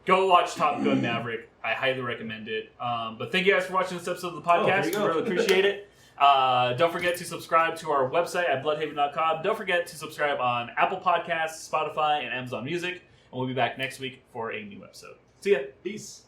go watch Top Gun Maverick. I highly recommend it. But thank you guys for watching this episode of the podcast. We really appreciate it. Don't forget to subscribe to our website at Bluhdhaven.com. Don't forget to subscribe on Apple Podcasts, Spotify, and Amazon Music. And we'll be back next week for a new episode. See ya. Peace.